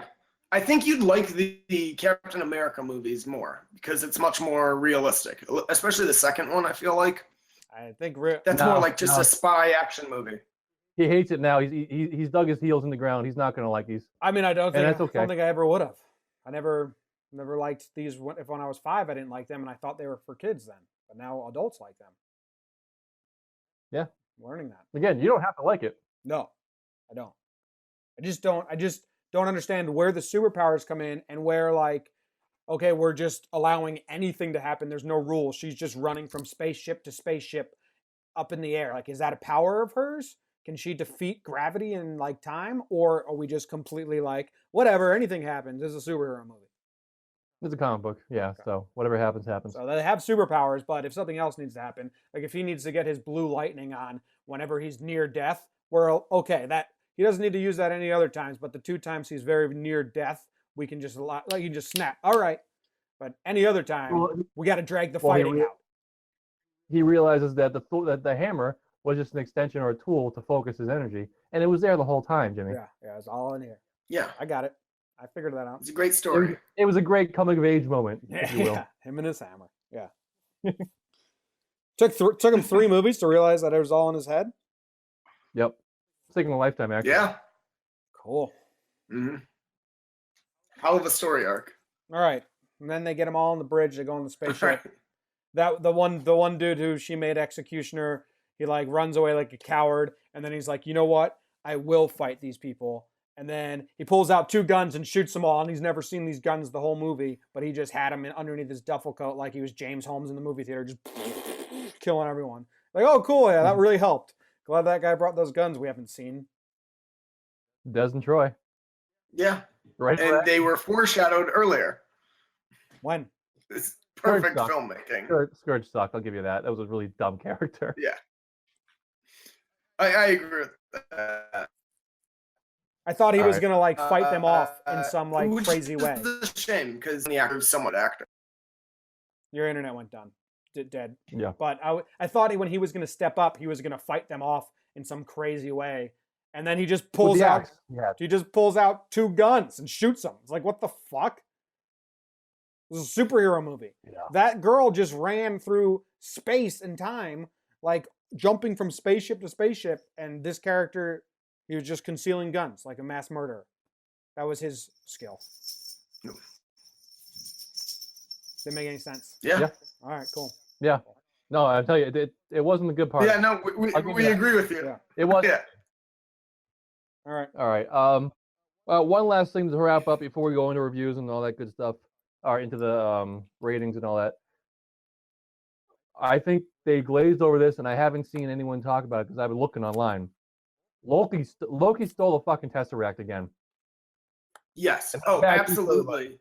I think you'd like the Captain America movies more because it's much more realistic, especially the second one. I feel like I think that's more like just a spy action movie. He hates it now. He's dug his heels in the ground. He's not going to like these. I mean, I don't think that's okay. I don't think I ever would have. I never liked these. If when I was 5, I didn't like them, and I thought they were for kids then. But now adults like them. Yeah, I'm learning that. Again, you don't have to like it. No, I don't. I just don't understand where the superpowers come in and where like, okay, we're just allowing anything to happen. There's no rules. She's just running from spaceship to spaceship up in the air. Like, is that a power of hers? Can she defeat gravity in like time, or are we just completely like whatever? Anything happens. It's a superhero movie. It's a comic book, yeah. Okay. So whatever happens, happens. So they have superpowers, but if something else needs to happen, like if he needs to get his blue lightning on whenever he's near death, we're okay. That he doesn't need to use that any other times, but the 2 times he's very near death, we can just like you can just snap. All right, but any other time, we got to drag the fighting out. He realizes that the hammer was just an extension or a tool to focus his energy. And it was there the whole time, Jimmy. Yeah, it's all in here. Yeah. I got it. I figured that out. It's a great story. It was a great coming-of-age moment, if you will. Yeah, him and his hammer. Yeah. Took him 3 movies to realize that it was all in his head? Yep. It's taking a lifetime, actually. Yeah. Cool. Mm-hmm. Hell of a story arc. All right. And then they get them all on the bridge. They go on the spaceship. That the one dude who she made executioner, he like runs away like a coward, and then he's like, you know what? I will fight these people. And then he pulls out 2 guns and shoots them all, and he's never seen these guns the whole movie, but he just had them underneath his duffel coat like he was James Holmes in the movie theater, just killing everyone. Like, oh, cool, yeah, that really helped. Glad that guy brought those guns we haven't seen. Des and Troy. Yeah. Right. And they were foreshadowed earlier. When? It's perfect filmmaking. Scourge sucked. I'll give you that. That was a really dumb character. Yeah. I agree with that. I thought he was going to like fight them off in some like crazy way. It's a shame because the actor is somewhat actor. Your internet went down. Dead. Yeah. But I thought when he was going to step up, he was going to fight them off in some crazy way. And then he just pulls out. Yeah. He just pulls out 2 guns and shoots them. It's like, what the fuck? This is a superhero movie. Yeah. That girl just ran through space and time, like jumping from spaceship to spaceship. And this character, he was just concealing guns like a mass murderer. That was his skill. No. Didn't make any sense. Yeah. All right, cool. Yeah. No, I tell you, it wasn't the good part. Yeah, no, we agree with you. Yeah. It was. Yeah. All right. All right. One last thing to wrap up before we go into reviews and all that good stuff, or into the ratings and all that. I think they glazed over this, and I haven't seen anyone talk about it because I've been looking online. Loki stole the fucking Tesseract again. Yes. Oh, absolutely.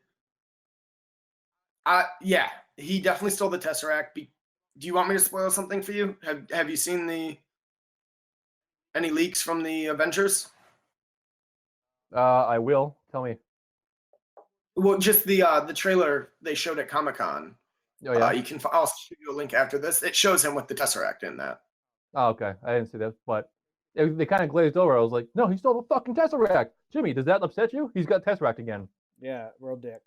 Yeah, he definitely stole the Tesseract. Do you want me to spoil something for you? Have you seen any leaks from the Avengers? I will. Tell me. Well, just the trailer they showed at Comic-Con. Oh yeah. I'll show you a link after this. It shows him with the Tesseract in that. Oh, okay. I didn't see that, but They kind of glazed over. I was like, no, he stole the fucking Tesseract. Jimmy, does that upset you? He's got Tesseract again. Yeah, real dick.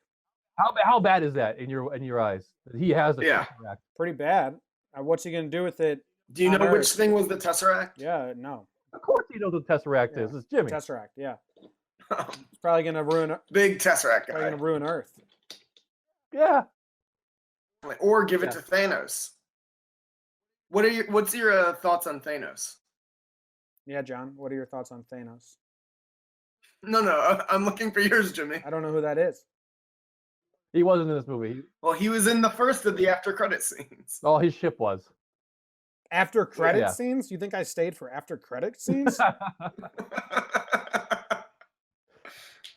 How bad is that in your eyes? That he has the Tesseract. Pretty bad. What's he gonna do with it? Do you know which thing was the Tesseract? Yeah, no. Of course he knows what Tesseract is. It's Jimmy. Tesseract, yeah. It's probably gonna ruin. Big Tesseract guy. Probably gonna ruin Earth. Yeah. Or give it to Thanos. What's your thoughts on Thanos? Yeah, John. What are your thoughts on Thanos? No, I'm looking for yours, Jimmy. I don't know who that is. He wasn't in this movie. Well, he was in the first of the after credit scenes. Oh, his ship was. After credit scenes? You think I stayed for after credit scenes?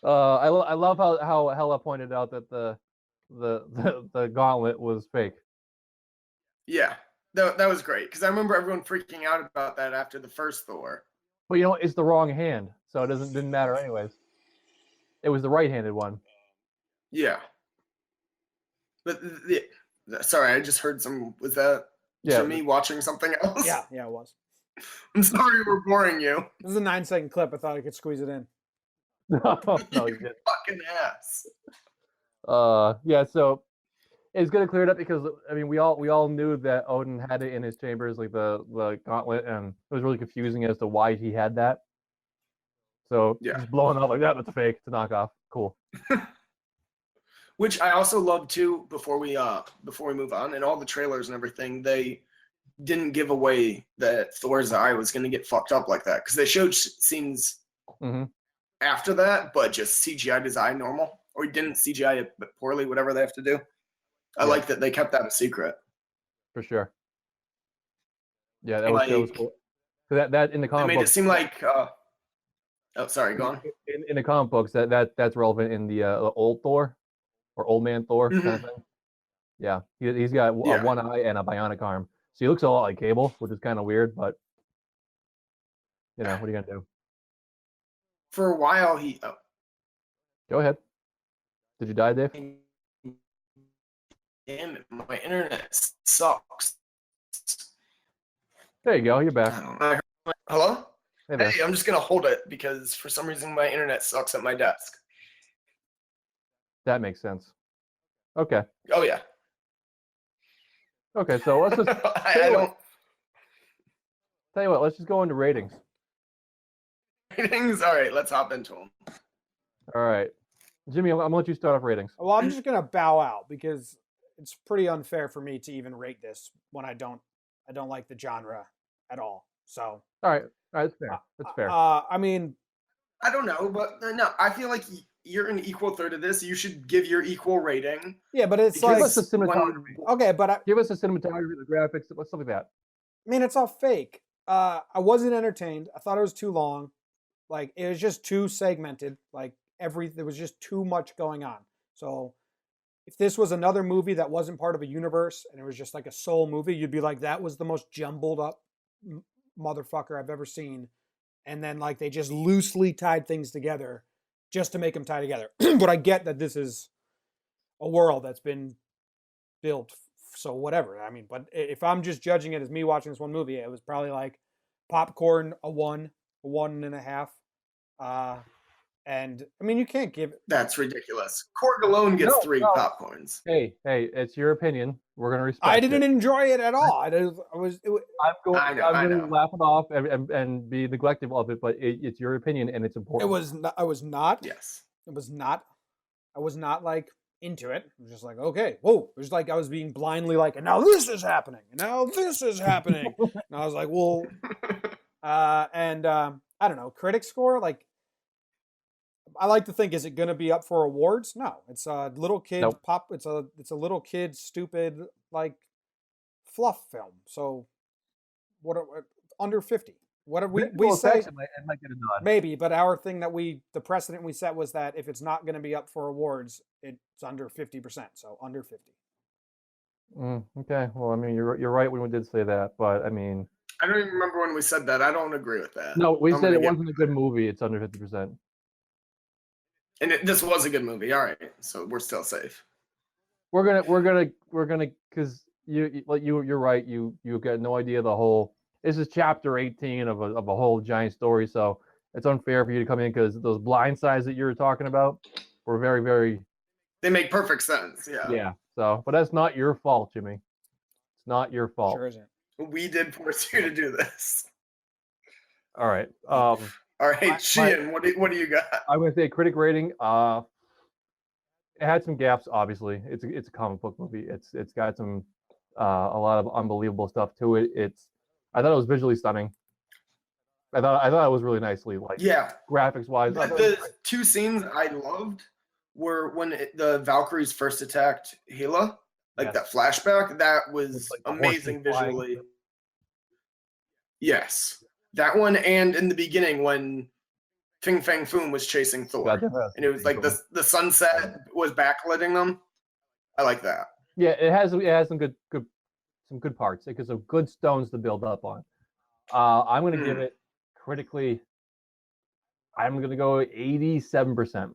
I love how Hela pointed out that the gauntlet was fake. Yeah, that was great because I remember everyone freaking out about that after the first Thor. But it's the wrong hand, so it didn't matter anyways. It was the right-handed one. Yeah. But sorry, I just heard some. Was that Jimmy watching something else? Yeah, it was. I'm sorry we're boring you. This is a 9-second clip. I thought I could squeeze it in. No, you didn't. Fucking ass. Yeah. So it's gonna clear it up because we all knew that Odin had it in his chambers, like the gauntlet, and it was really confusing as to why he had that. So just blowing up like that, that's fake. It's a knockoff. Cool. Which I also love too. Before we move on, in all the trailers and everything, they didn't give away that Thor's eye was going to get fucked up like that because they showed scenes after that, but just CGI'd his eye normal, or he didn't CGI it poorly, whatever they have to do. I like that they kept that a secret. For sure. Yeah, that was cool. That in the comic made books, it seem like. Oh, sorry, go on. In the comic books, that's relevant in the old Thor or old man Thor kind of thing. Yeah, he's got one eye and a bionic arm, so he looks a lot like Cable, which is kind of weird, but what are you gonna do? For a while, he. Oh. Go ahead. Did you die, Dave? Damn it, my internet sucks. There you go. You're back. Hello? Hey, I'm just gonna hold it because for some reason my internet sucks at my desk. That makes sense. Okay. Oh yeah. Okay, so let's just tell you what, let's just go into ratings. Ratings? All right, let's hop into them. All right. Jimmy, I'm gonna let you start off ratings. Well, I'm just gonna bow out because it's pretty unfair for me to even rate this when I don't like the genre at all. So all right, that's fair. That's fair. I mean, I don't know, but no, I feel like you're an equal third of this. You should give your equal rating. Yeah, but it's give us the cinematography. Okay, but give us the cinematography, the graphics, stuff like that. I mean, it's all fake. I wasn't entertained. I thought it was too long. Like it was just too segmented. Like there was just too much going on. So if this was another movie that wasn't part of a universe and it was just like a sole movie, you'd be like, that was the most jumbled up motherfucker I've ever seen. And then like they just loosely tied things together just to make them tie together. But I get that this is a world that's been built. So whatever. I mean, but if I'm just judging it as me watching this one movie, it was probably like popcorn, a 1.5. And I mean, you can't give it. That's ridiculous. Korg alone gets 3 popcorns. Hey, it's your opinion. We're gonna respect. I didn't enjoy it at all. I'm going to laugh it off and be neglectful of it, but it's your opinion and it's important. It was not. I was not. Yes. It was not. I was not like into it. I was just like, okay, whoa. It was like I was being blindly like, and now this is happening, and now this is happening, and I was like, well, I don't know. Critic score, like. I like to think, is it going to be up for awards? No, it's a little kid pop. It's a little kid stupid like fluff film. So what under 50? What are we say? It might get a nod. Maybe, but our thing that the precedent we set was that if it's not going to be up for awards, it's under 50%. So under 50. Okay. Well, I mean, you're right when we did say that, but I mean, I don't even remember when we said that. I don't agree with that. No, we said it wasn't a good movie. It's under 50%. And this was a good movie. All right, so we're still safe. We're gonna because you're right. You got no idea the whole. this is chapter 18 of a whole giant story. So it's unfair for you to come in because those blind sides that you were talking about were very, very. They make perfect sense. Yeah. Yeah. So, but that's not your fault, Jimmy. It's not your fault. Sure isn't. We did force you to do this. All right. All right, Sheehan, what do you got? I'm gonna say critic rating. It had some gaps. Obviously, it's a comic book movie. It's got some a lot of unbelievable stuff to it. I thought it was visually stunning. I thought it was really nicely, like, graphics wise. The two scenes I loved were when the Valkyries first attacked Hela, like that flashback. That was like amazing visually. Yes, that one, and in the beginning when Fin Fang Foom was chasing Thor, and it was like the sunset was backlighting them. I like that. Yeah, it has some good parts. It gives some good stones to build up on. I'm going to give it critically. I'm going to go 87%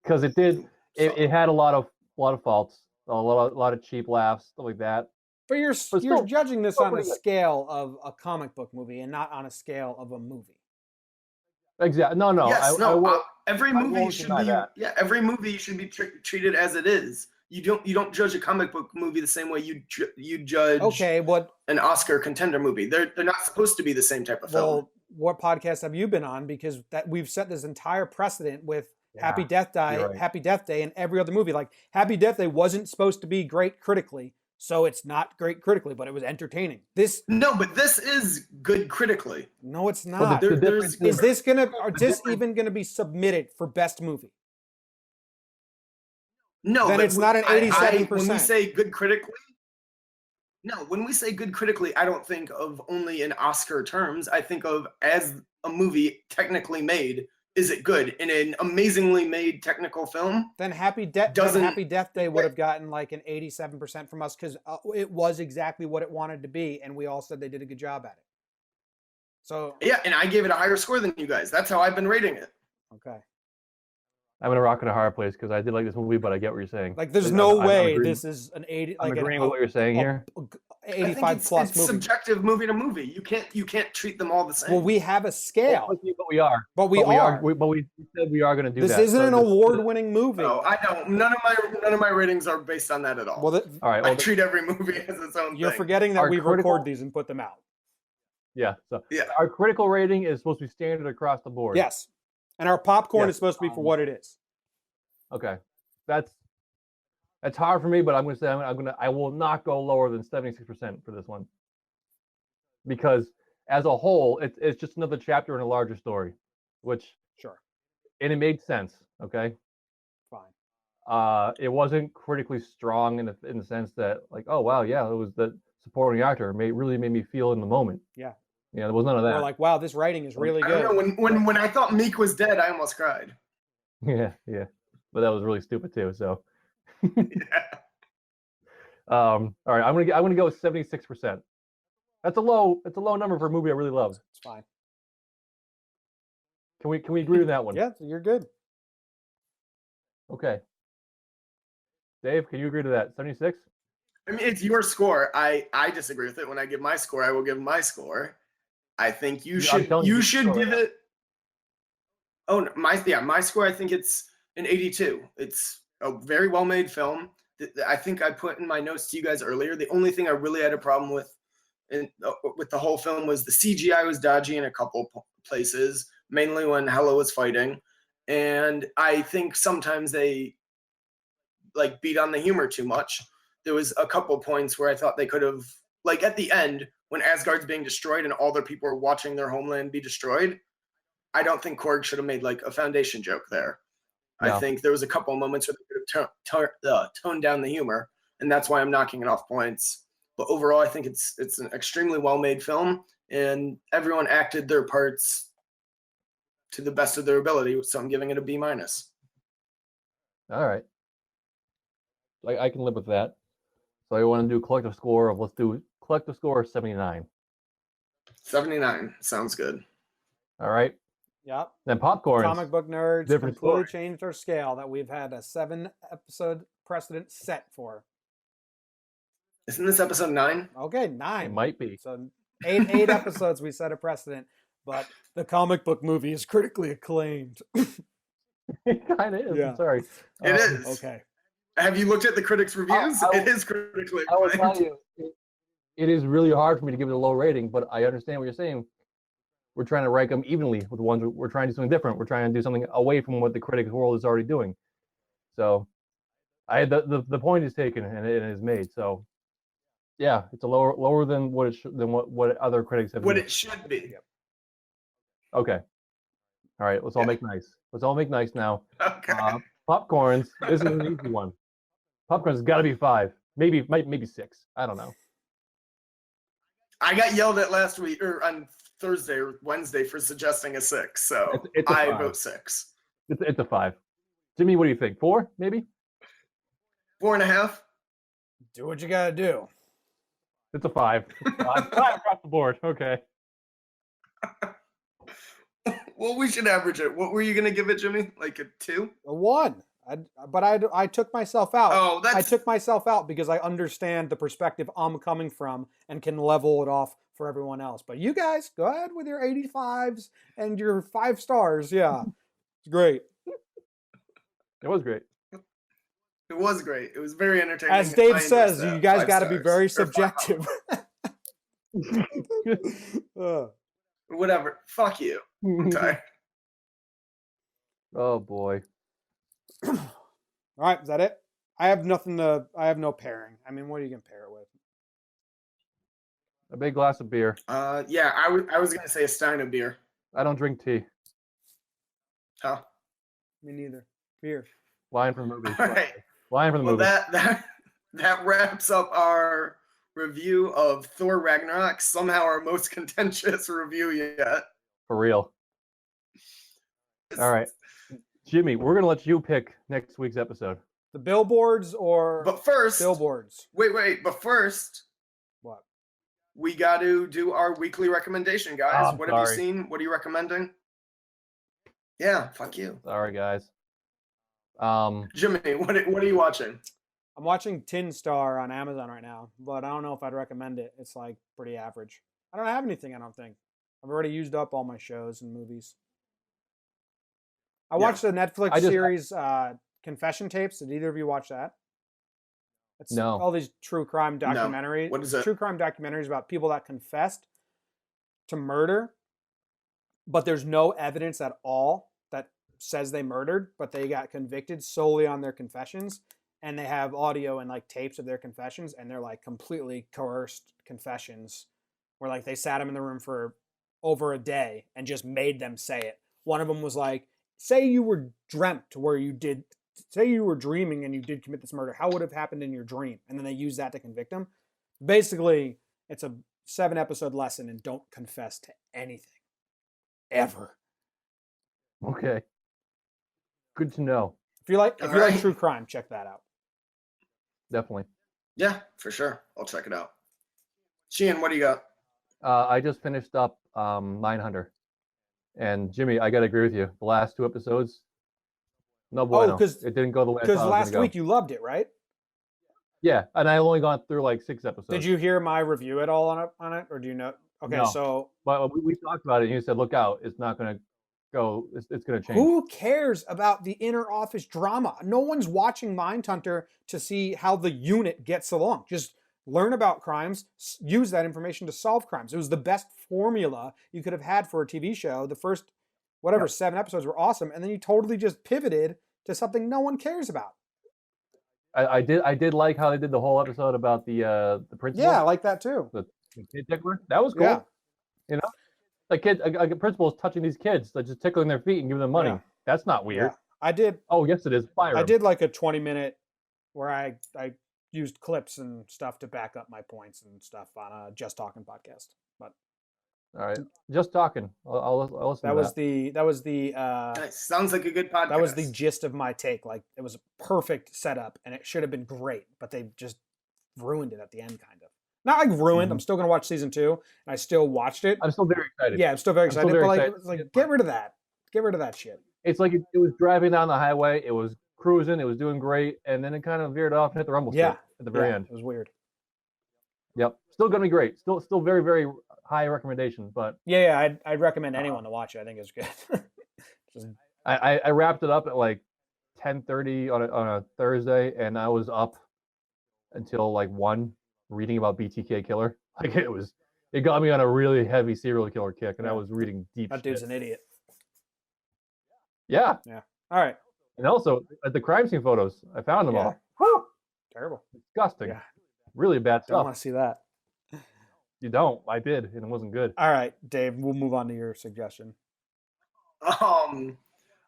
because it had a lot of faults, a lot of cheap laughs, stuff like that. But you're judging this on a scale of a comic book movie and not on a scale of a movie. Exactly. No. Yes, every movie should be every movie should be treated as it is. You don't judge a comic book movie the same way you judge an Oscar contender movie. They're not supposed to be the same type of film. Well, what podcast have you been on? Because we've set this entire precedent with Happy Death Day, and every other movie. Like Happy Death Day wasn't supposed to be great critically, so it's not great critically, but it was entertaining. But this is good critically. No, it's not. Is this even gonna be submitted for best movie? No, then it's not an 87%. When we say good critically, when we say good critically, I don't think of only in Oscar terms. I think of as a movie technically made. Is it good in an amazingly made technical film? Then Happy Death Day would have gotten like an 87% from us because it was exactly what it wanted to be, and we all said they did a good job at it. So and I gave it a higher score than you guys. That's how I've been rating it. Okay. I'm gonna rock in a hard place because I did like this movie, but I get what you're saying. Like, there's no way this is an 80. I'm agreeing with what you're saying here. 85 plus it's movie. Subjective movie to movie. You can't treat them all the same. Well, we have a scale. But we are. But we said we are going to do this. This isn't an award-winning movie. No, I don't. None of my ratings are based on that at all. Well, all right. I treat every movie as its own. You're forgetting that we record these and put them out. Yeah. So our critical rating is supposed to be standard across the board. Yes, and our popcorn is supposed to be for what it is. Okay, that's hard for me, but I'm going to say I will not go lower than 76% for this one because as a whole, it's just another chapter in a larger story, which and it made sense. Okay, fine. It wasn't critically strong in the sense that like, oh wow, yeah, it was the supporting actor really made me feel in the moment. Yeah, there was none of that. We're like, wow, this writing is really good. I don't know, when I thought Meek was dead, I almost cried. Yeah. But that was really stupid too. So, all right, I'm gonna go with 76%. That's a low number for a movie I really love. It's fine. Can we agree with that one? Yeah, you're good. Okay. Dave, can you agree to that? 76? I mean, it's your score. I disagree with it. When I give my score, I will give my score. I think you should give it. Oh, my score. I think it's an 82. It's a very well-made film. I think I put in my notes to you guys earlier. The only thing I really had a problem with the whole film was the CGI was dodgy in a couple places, mainly when Hela was fighting. And I think sometimes they like beat on the humor too much. There was a couple points where I thought they could have, like at the end when Asgard's being destroyed and all their people are watching their homeland be destroyed. I don't think Korg should have made like a foundation joke there. No. I think there was a couple of moments where they could have toned down the humor, and that's why I'm knocking it off points. But overall, I think it's an extremely well-made film, and everyone acted their parts to the best of their ability, so I'm giving it a B-. All right. I can live with that. So I want to do a collective score of, let's do collective score of 79. 79. Sounds good. All right. Yep. Then Popcorn. Comic Book Nerds completely story. Changed our scale that we've had a 7-episode precedent set for. Isn't this episode 9? Okay, 9. It might be. So Eight episodes, we set a precedent. But the comic book movie is critically acclaimed. It kind of is. Yeah. I'm sorry. It is. Okay. Have you looked at the critics' reviews? I It is critically I will tell acclaimed. you, it is really hard for me to give it a low rating, but I understand what you're saying. We're trying to rank them evenly with the ones we're trying to do something different. We're trying to do something away from what the critics world is already doing. So, the point is taken and it is made. So, yeah, it's a lower than what what other critics have. What given. it should be. Okay. All right. Let's all make nice. Let's all make nice now. Okay. Popcorns. This is an easy one. Popcorns got to be 5, maybe 6. I don't know. I got yelled at last week or on Thursday or Wednesday for suggesting a 6, so It's a I 5. vote 6. It's a 5. Jimmy, what do you think? 4, maybe? 4.5. Do what you gotta do. It's a 5. 5 across the board. Okay. Well, we should average it. What were you gonna give it, Jimmy? Like a 2? A 1. I took myself out. Oh, I took myself out because I understand the perspective I'm coming from and can level it off for everyone else. But you guys, go ahead with your 85s and your 5 stars. Yeah, it's great. It was great. It was great. It was very entertaining. As Dave I says, endorsed you that. guys 5 got to be stars. very Or 5. subjective. Whatever. Fuck you. I'm tired. Oh boy. All right, is that it? I have no pairing. I mean, what are you gonna pair it with? A big glass of beer. Yeah, I was gonna say a stein of beer. I don't drink tea. Huh. Me neither. Beer. Wine for the movie. All right. Wine for the Well, movie. that wraps up our review of Thor Ragnarok. Somehow our most contentious review yet. For real. All right. Jimmy, we're going to let you pick next week's episode. The billboards or But first, billboards? wait. But first, What? we got to do our weekly recommendation, guys. I'm What have you sorry. seen? What are you recommending? Yeah, fuck you. Sorry, guys. Jimmy, what are you watching? I'm watching Tin Star on Amazon right now, but I don't know if I'd recommend it. It's like pretty average. I don't have anything, I don't think. I've already used up all my shows and movies. I watched the Netflix series Confession Tapes. Did either of you watch that? It's No. all these true crime documentaries. What is it? True crime documentaries about people that confessed to murder, but there's no evidence at all that says they murdered, but they got convicted solely on their confessions. And they have audio and like tapes of their confessions, and they're like completely coerced confessions where like they sat them in the room for over a day and just made them say it. One of them was like, say you were dreaming and you did commit this murder. How would it have happened in your dream? And then they use that to convict him. Basically, it's a 7-episode lesson and don't confess to anything. Ever. Okay. Good to know. If you like Alright. true crime, check that out. Definitely. Yeah, for sure. I'll check it out. Sheehan, what do you got? I just finished up Mindhunter. And Jimmy, I got to agree with you. The last 2 episodes, no bueno. because it didn't go the way I thought it Because was last gonna week go. you loved it, right? Yeah, and I only gone through like 6 episodes. Did you hear my review at all on it, or do you know? Okay, No. so But we talked about it, and you said, look out. It's not going to go. It's going to change. who cares about the inner office drama? No one's watching Mindhunter to see how the unit gets along. Just learn about crimes, use that information to solve crimes. It was the best formula you could have had for a TV show. The first, 7 episodes were awesome, and then you totally just pivoted to something no one cares about. I did like how they did the whole episode about the principal. Yeah, I like that too. The kid tickler. That was cool. Yeah. You know, a principal is touching these kids, like just tickling their feet and giving them money. Yeah. That's not weird. Yeah. I did. Oh, yes, it is. Fire. I 'em. did like a 20-minute where I used clips and stuff to back up my points and stuff on a Just Talking podcast. But All right, just talking. I'll listen. that to was the Nice. Sounds like a good podcast. that was the gist of my take. Like it was a perfect setup and it should have been great, but they just ruined it at the end, kind of. Not like ruined. Mhm. I'm still gonna watch season 2, and I still watched it. I'm still very excited. Yeah, I'm still very I'm still excited. very But like, excited. it was like, get rid of that. Get rid of that shit. It's like it was driving down the highway. It was cruising. It was doing great, and then it kind of veered off and hit the rumble Yeah. strip at the very Yeah, end. it was weird. Yep. Still gonna be great. Still very, very high recommendation. But Yeah, I'd recommend anyone to watch it. I think it's good. Just, I wrapped it up at like 10:30 on a Thursday, and I was up until like 1 reading about BTK Killer. Like it got me on a really heavy serial killer kick, and I was reading deep. that dude's an idiot. Yeah. All right. And also at the crime scene photos, I found them all. Whew. Terrible. Disgusting. Yeah. Really bad Don't stuff. want to see that. You don't. I did, and it wasn't good. All right, Dave. We'll move on to your suggestion.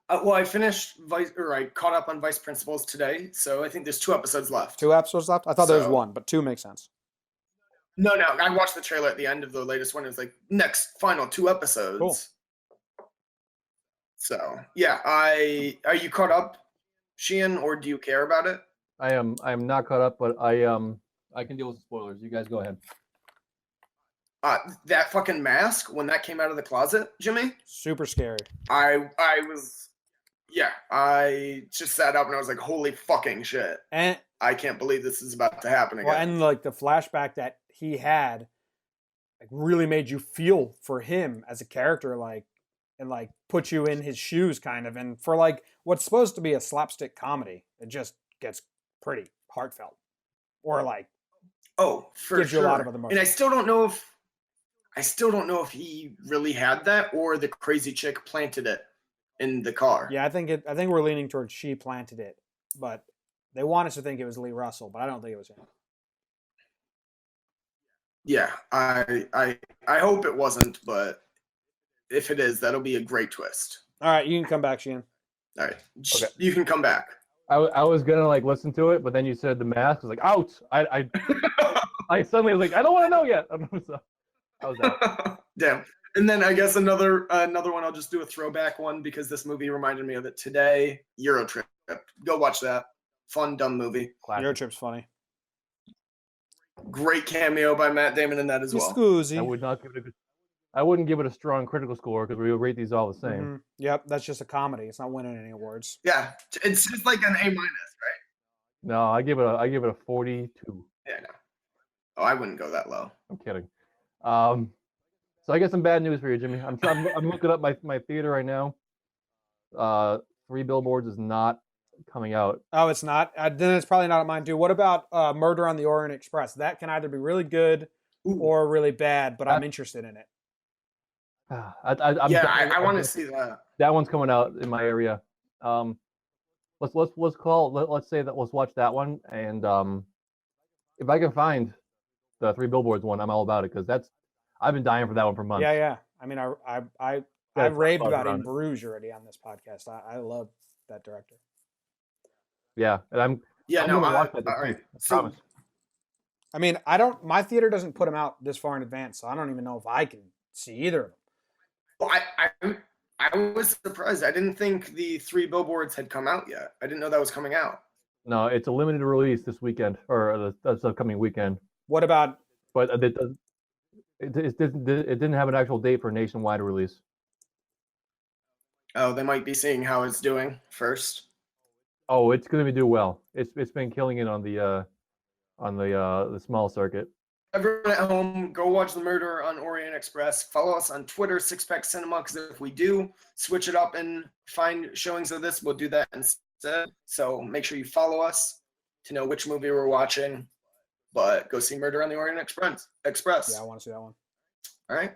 Well, I finished I caught up on Vice Principals today, so I think there's 2 episodes left. 2 episodes left. I thought there was So- 1, but 2 makes sense. No, I watched the trailer at the end of the latest one. It's like next final 2 episodes. Cool. So yeah, are you caught up, Sheehan, or do you care about it? I am not caught up, but I can deal with the spoilers. You guys go ahead. That fucking mask when that came out of the closet, Jimmy. Super scary. I just sat up and I was like, holy fucking shit. And I can't believe this is about to happen again. well, and like the flashback that he had, like really made you feel for him as a character, like, and like put you in his shoes, kind of. And for like what's supposed to be a slapstick comedy, it just gets pretty heartfelt, or like for gives sure. you a lot of other emotions. And I still don't know if he really had that or the crazy chick planted it in the car. Yeah, I think we're leaning towards she planted it, but they want us to think it was Lee Russell, but I don't think it was him. Yeah, I hope it wasn't, but if it is, that'll be a great twist. All right, you can come back, Sheehan. All right, Okay. You can come back. I was gonna like listen to it, but then you said the mask. I was like, out. I suddenly was like, I don't want to know yet. So, I was out. Damn. And then I guess another one. I'll just do a throwback one because this movie reminded me of it today. Euro Trip. Go watch that. Fun, dumb movie. Classic. Your trip's funny. Great cameo by Matt Damon in that as well. Scusi. I wouldn't give it a strong critical score because we would rate these all the same. Mhm. Yep, that's just a comedy. It's not winning any awards. Yeah, it's just like an A-, right? No, I give it a 42. Yeah, no. Oh, I wouldn't go that low. I'm kidding. So I got some bad news for you, Jimmy. I'm looking up my theater right now. 3 Billboards is not coming out. Oh, it's not? Then it's probably not at mine, too. What about Murder on the Orient Express? That can either be really good or really bad, but I'm interested in it. I want to see that. That one's coming out in my area. Let's say that let's watch that one, and if I can find the 3 Billboards one, I'm all about it because I've been dying for that one for months. Yeah. I mean, I've raved about In Bruges already on this podcast. I love that director. Yeah, and I'm gonna watch that this week. I promise. I mean, my theater doesn't put them out this far in advance, so I don't even know if I can see either of them. Well, I was surprised. I didn't think the 3 Billboards had come out yet. I didn't know that was coming out. No, it's a limited release this weekend or this upcoming weekend. What about? But it didn't have an actual date for a nationwide release. Oh, they might be seeing how it's doing first. Oh, it's going to do well. It's been killing it on the small circuit. Everyone at home, go watch The Murder on Orient Express. Follow us on Twitter, Sixpack Cinema, because if we do switch it up and find showings of this, we'll do that instead. So make sure you follow us to know which movie we're watching. But go see Murder on the Orient Express. Yeah, I want to see that one. All right.